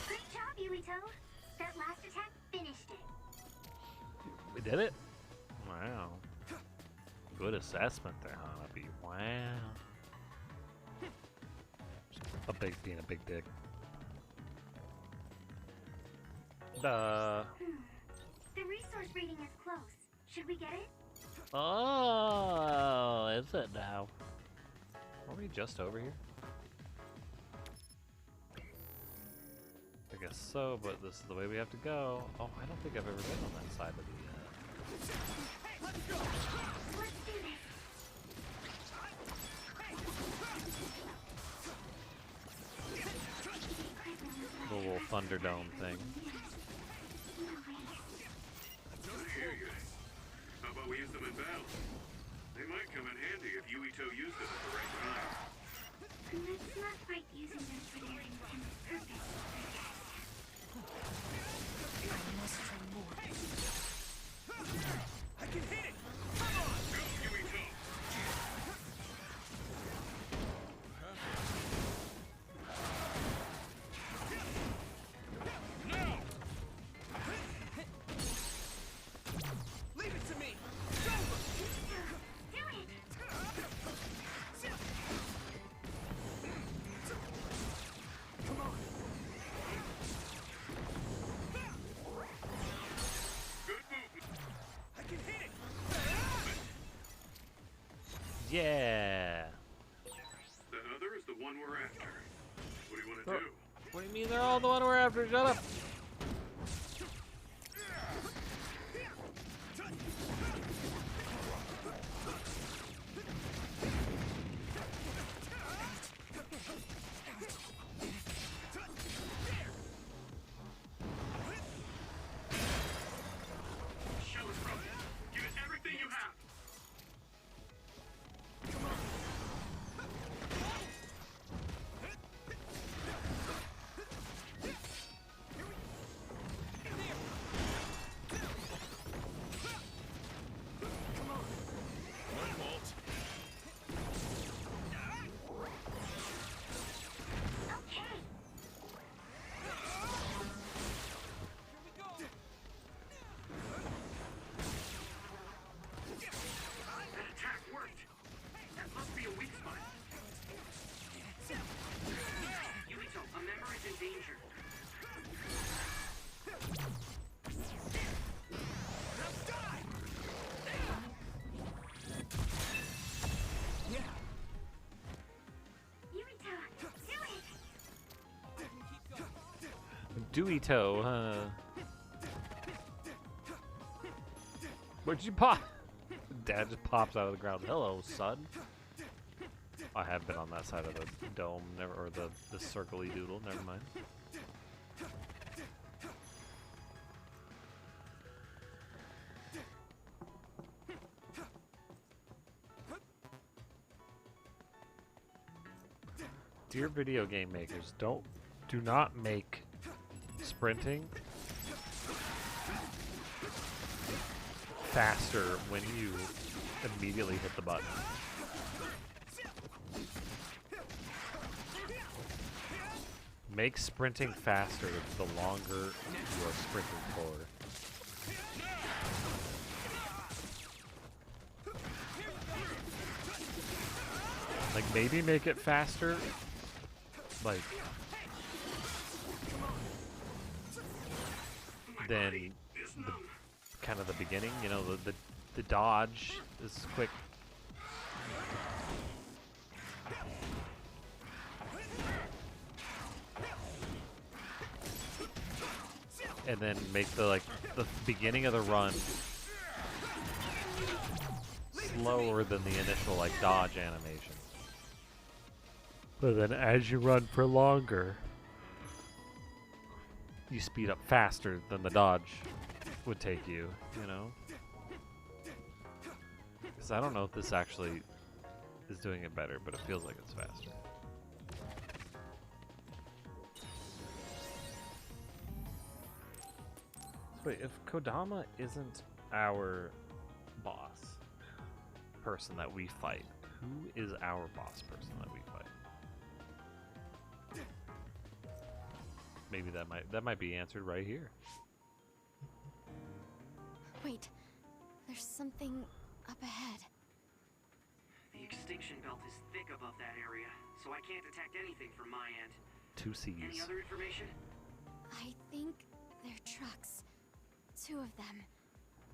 Great job, Yuito. That last attack finished it. We did it? Wow. Good assessment there, Hanabi. Wow. Being a big dick. The resource reading is close. Should we get it? Oh, is it now? Are we just over here? I guess so, but this is the way we have to go. Oh, I don't think I've ever been on that side of the... The little Thunderdome thing. I hear you. How about we use them in battle? They might come in handy if Yuito used them at the right time. Let's not fight using them for their intended purpose, I must try more. I can hit it! Come on! Go, Yuito! Leave it to me! Come on! Good movement! I can hit it! Yeah! That other is the one we're after. What do you want to Oh. do? What do you mean they're all the one we're after? Shut up! Show us, bro. Give it everything you have. One bolt. That attack worked. That must be a weak spot. Yuito, a member is in danger. Yuito, do it! Duito, huh? Where'd you pop? Dad just pops out of the ground. Hello, son. I have been on that side of the dome, never, or the circle-y doodle. Never mind. Dear video game makers, do not make sprinting faster when you immediately hit the button. Make sprinting faster the longer you are sprinting forward. Like, maybe make it faster, like, than the, kind of the beginning, you know, the dodge is quick. And then make the beginning of the run slower than the initial dodge animation. But then as you run for longer, you speed up faster than the dodge would take you, you know? Because I don't know if this actually is doing it better, but it feels like it's faster. Wait, if Kodama isn't our boss person that we fight, who is our boss person that we fight? Maybe that might be answered right here. Wait, there's something up ahead. The extinction belt is thick above that area, so I can't detect anything from my end. 2 C's. Any other information? I think they're trucks. 2 of them.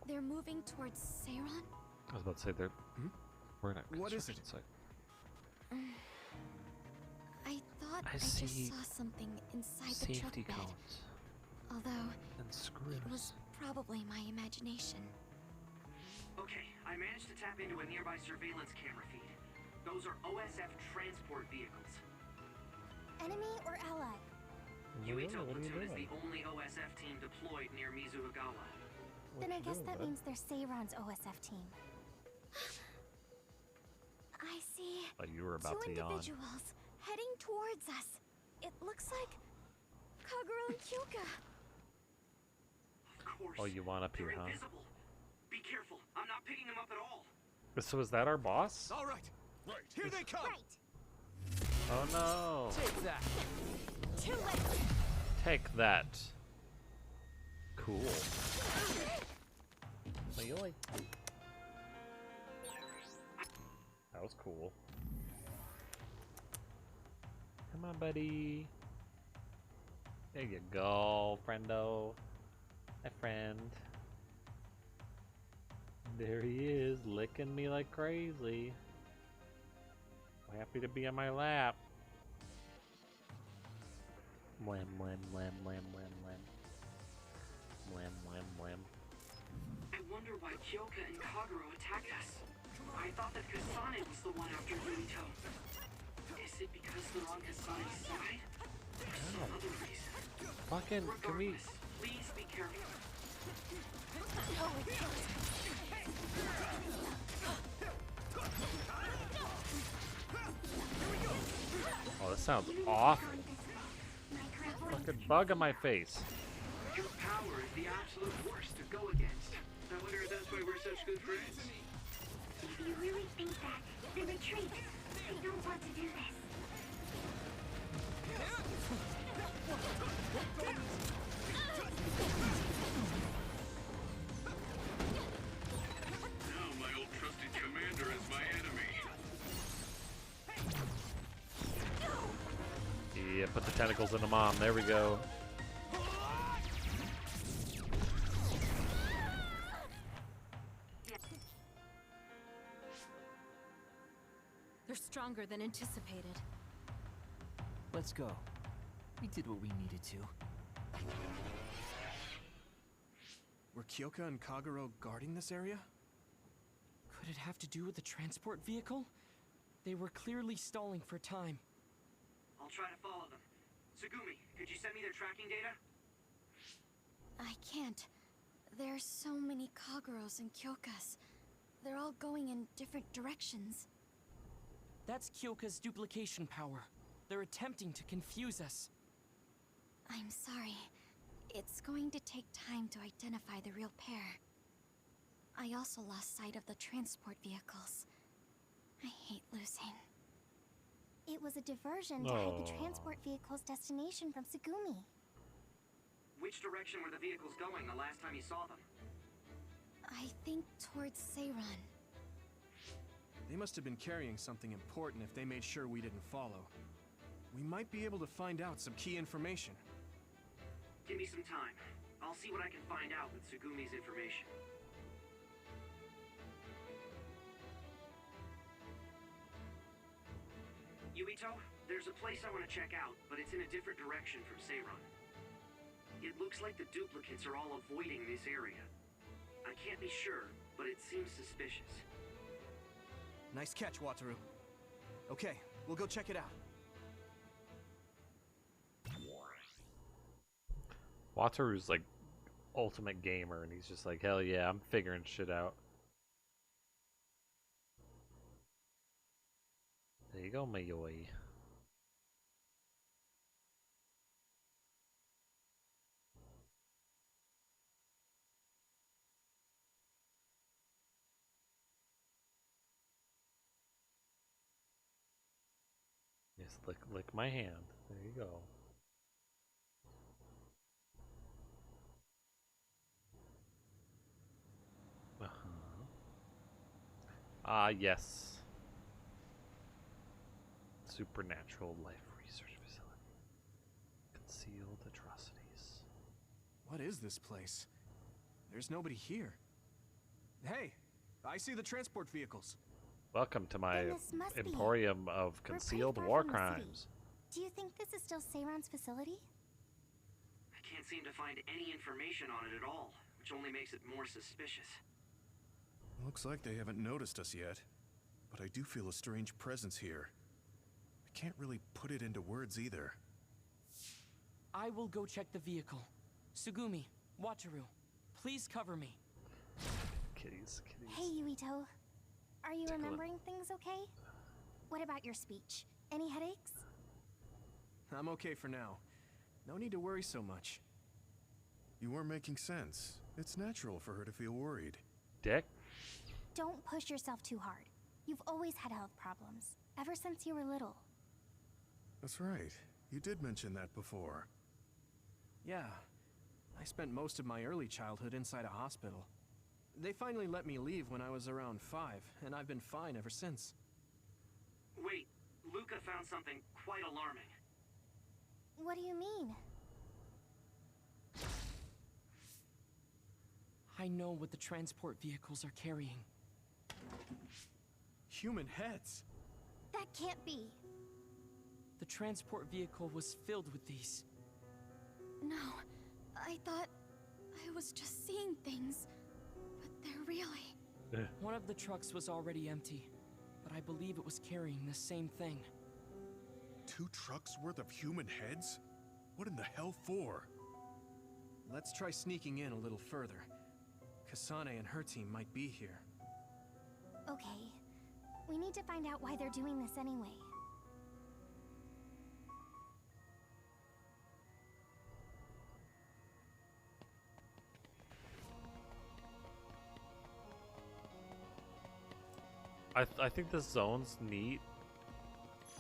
They're moving towards Seiron? I was about to say we're in a What is it? construction site. I thought I I just see saw something inside the truck safety bed. cones Although, and screws. it was probably my imagination. Okay, I managed to tap into a nearby surveillance camera feed. Those are OSF transport vehicles. Enemy or ally? Yuito What are you Platoon is the doing? only OSF team deployed near Mizuhagawa. Then I you guess doing, that bud? means they're Seiron's OSF team. I see Oh, you were about two to yawn. individuals heading towards us. It looks like Kagura and Kyoka. Of course. Oh, you want up They're here, huh? invisible. Be careful. I'm not picking them up at all. So is that our boss? All right, here they come. Right. Oh no! Take that. Too late. Take that. Cool. Really? That was cool. Come on, buddy. There you go, friendo. My friend. There he is, licking me like crazy. Happy to be on my lap. Wham, wham, wham, wham, wham, wham. Wham, wham, wham. I wonder why Kyoka and Kaguro attacked us. I thought that Kasane was the one after Yuito. Is it because they're on Kasane's side? Or some other reason? Fucking, can we... Regardless, please be careful. Oh, this sounds awful. Fucking bug on my face. Your power is the absolute worst to go against. I wonder if that's why we're such good friends. If you really think that, then retreat. I don't want to do this. Now my old trusted commander is my enemy. Yeah, put the tentacles in the mom. There we go. They're stronger than anticipated. Let's go. We did what we needed to. Were Kyoka and Kaguro guarding this area? Could it have to do with the transport vehicle? They were clearly stalling for time. I'll try to follow them. Tsugumi, could you send me their tracking data? I can't. There's so many Kaguros and Kyokas. They're all going in different directions. That's Kyoka's duplication power. They're attempting to confuse us. I'm sorry. It's going to take time to identify the real pair. I also lost sight of the transport vehicles. I hate losing. It was a diversion to hide the Aw. transport vehicle's destination from Sugumi. Which direction were the vehicles going the last time you saw them? I think towards Seiron. They must have been carrying something important if they made sure we didn't follow. We might be able to find out some key information. Give me some time. I'll see what I can find out with Tsugumi's information. Yuito, there's a place I want to check out, but it's in a different direction from Seiron. It looks like the duplicates are all avoiding this area. I can't be sure, but it seems suspicious. Nice catch, Wataru. Okay, we'll go check it out. Wataru's like ultimate gamer, and he's just like, hell yeah, I'm figuring shit out. There you go, Mayoi. Yes, lick my hand. There you go. Ah, yes. Supernatural life research facility. Concealed atrocities. What is this place? There's nobody here. Hey, I see the transport vehicles. Welcome to my Then this must be it. emporium of We're pretty concealed far war from the city. crimes. Do you think this is still Seiron's facility? I can't seem to find any information on it at all, which only makes it more suspicious. Looks like they haven't noticed us yet, but I do feel a strange presence here. I can't really put it into words either. I will go check the vehicle. Sugumi, Wataru, please cover me. Kitties, kitties. Hey, Yuito. Are you Tickle it. remembering things okay? What about your speech? Any headaches? I'm okay for now. No need to worry so much. You are making sense. It's natural for her to feel worried. Dick? Don't push yourself too hard. You've always had health problems, ever since you were little. That's right. You did mention that before. Yeah. I spent most of my early childhood inside a hospital. They finally let me leave when I was around 5, and I've been fine ever since. Wait, Luca found something quite alarming. What do you mean? I know what the transport vehicles are carrying. Human heads? That can't be. The transport vehicle was filled with these. No, I thought I was just seeing things, but they're really... One of the trucks was already empty, but I believe it was carrying the same thing. 2 trucks worth of human heads? What in the hell for? Let's try sneaking in a little further. Kasane and her team might be here. Okay. We need to find out why they're doing this anyway. I think this zone's neat,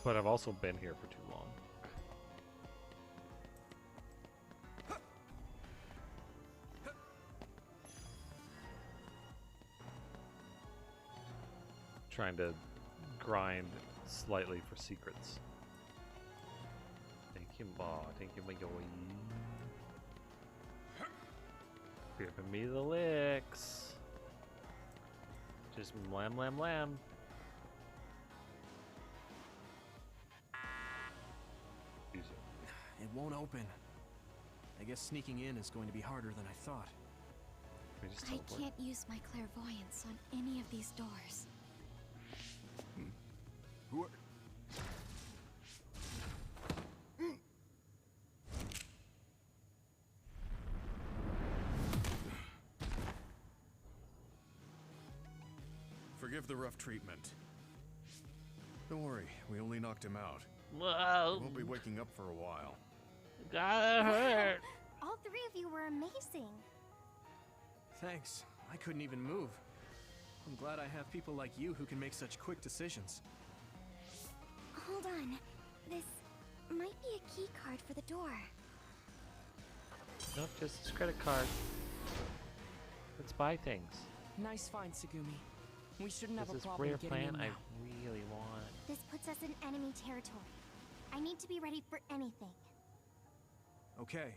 but I've also been here for too long. Trying to grind slightly for secrets. Thank you, thank you, my boy. Giving me the licks. Just lamb, lamb, lamb. Use it. It won't open. I guess sneaking in is going to be harder than I thought. Can we just I teleport? can't use my clairvoyance on any of these doors. Who are... Forgive the rough treatment. Don't worry, we only knocked him out. Whoa, He won't be waking up for a while. gotta hurt. All 3 of you were amazing. Thanks. I couldn't even move. I'm glad I have people like you who can make such quick decisions. Hold on. This might be a key card for the door. Nope, just his credit card. Let's buy things. Nice find, Sugumi. We shouldn't have a This is problem rare getting plan in now. I really want. This puts us in enemy territory. I need to be ready for anything. Okay,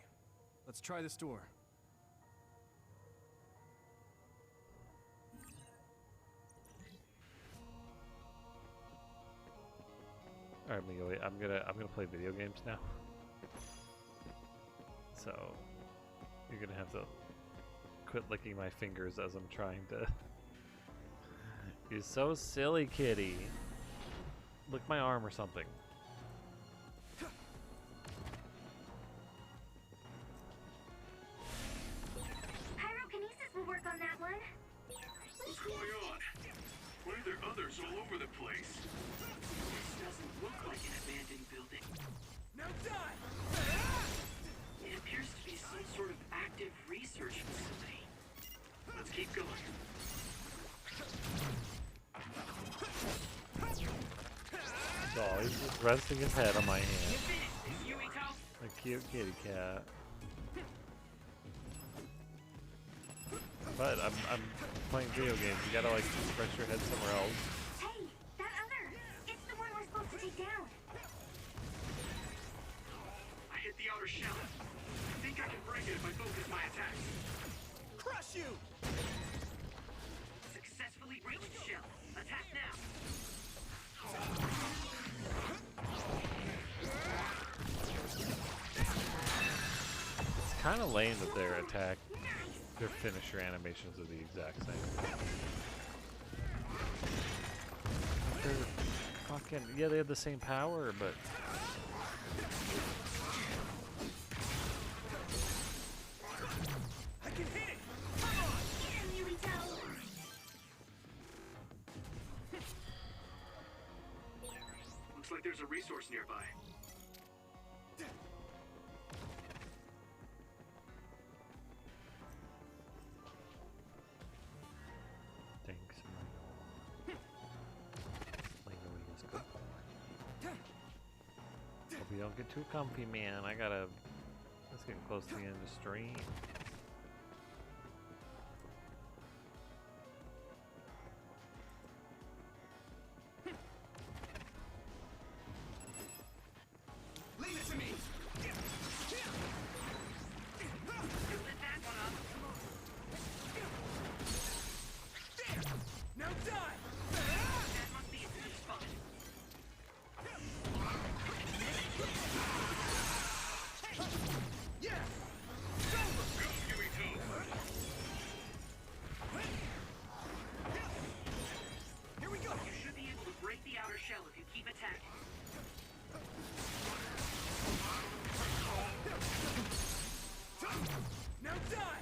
let's try this door. All right, Miguel, I'm gonna play video games now. So you're gonna have to quit licking my fingers as I'm trying to. You're so silly, kitty. Lick my arm or something. Pyrokinesis will work on that one. What's going on? Why are there others all over the place? This doesn't look like an abandoned building. Now die! It appears to be some sort of active research facility. Let's keep going. Oh, he's just resting his head on my hand. Yuito? A cute kitty cat. But I'm playing video games. You gotta like rest your head somewhere else. Hey, that other! It's the one we're supposed to take down. I hit the outer shell. I think I can break it if I focus my attacks. Crush you! Successfully breached shell. Attack now. kind of lame that their attack, their finisher animations are the exact same. They're fucking, yeah, they have the same power, but I can hit it! Come on! Get him, Yurito! Looks like there's a resource nearby. thanks. Mayuri is good. Hope you don't get too comfy, man. It's getting close to the end of the stream. Leave it to me! Now die! That must be a good spot. Yeah! Here we go! You should be able to break the outer shell if you keep attacking. Now die!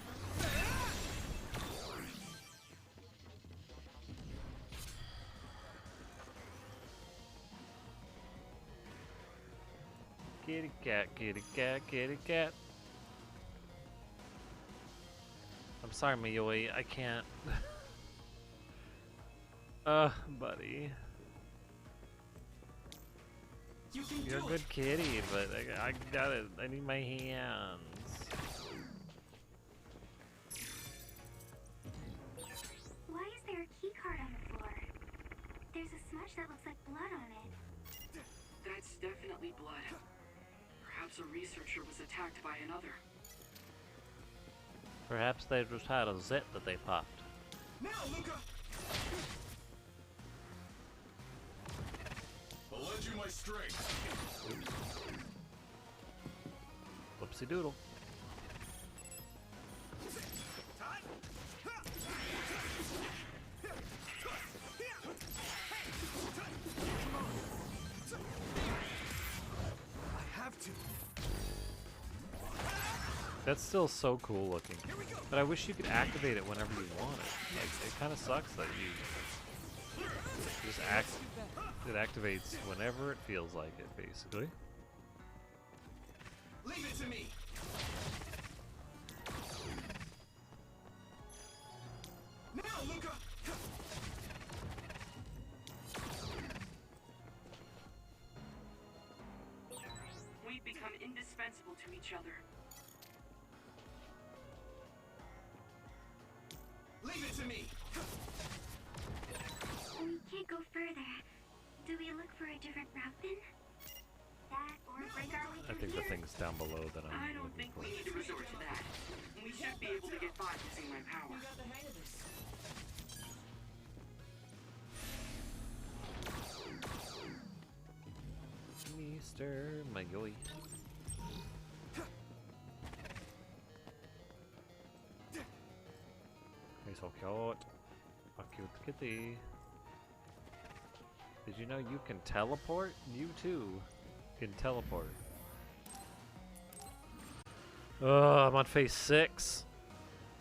Kitty cat, kitty cat, kitty cat. I'm sorry, Mayoi, I can't. Buddy. You can You're a do good it. kitty, but I got it. I need my hands. Why is there a key card on the floor? There's a smudge that looks like blood on it. That's definitely blood. Perhaps a researcher was attacked by another. Perhaps they just had a zit that they popped. Now, Luca! I'll lend you my strength. Whoopsie doodle. I have to. That's still so cool looking. But I wish you could activate it whenever you want it. Like, it kind of sucks that you just it activates whenever it feels like it, basically. Leave it to me! Now, Luca! We've become indispensable to each other. Leave it to me! We can't go further. Do we look for a different route then? That or break our way I through think the here? thing's down below that I I'm don't looking think for. we need to resort to that. We should be able to get by using my power. You got the hang of this. Mr. Mayoi. He's so cute. A cute kitty. Did you know you can teleport? You too can teleport. Oh, I'm on phase 6.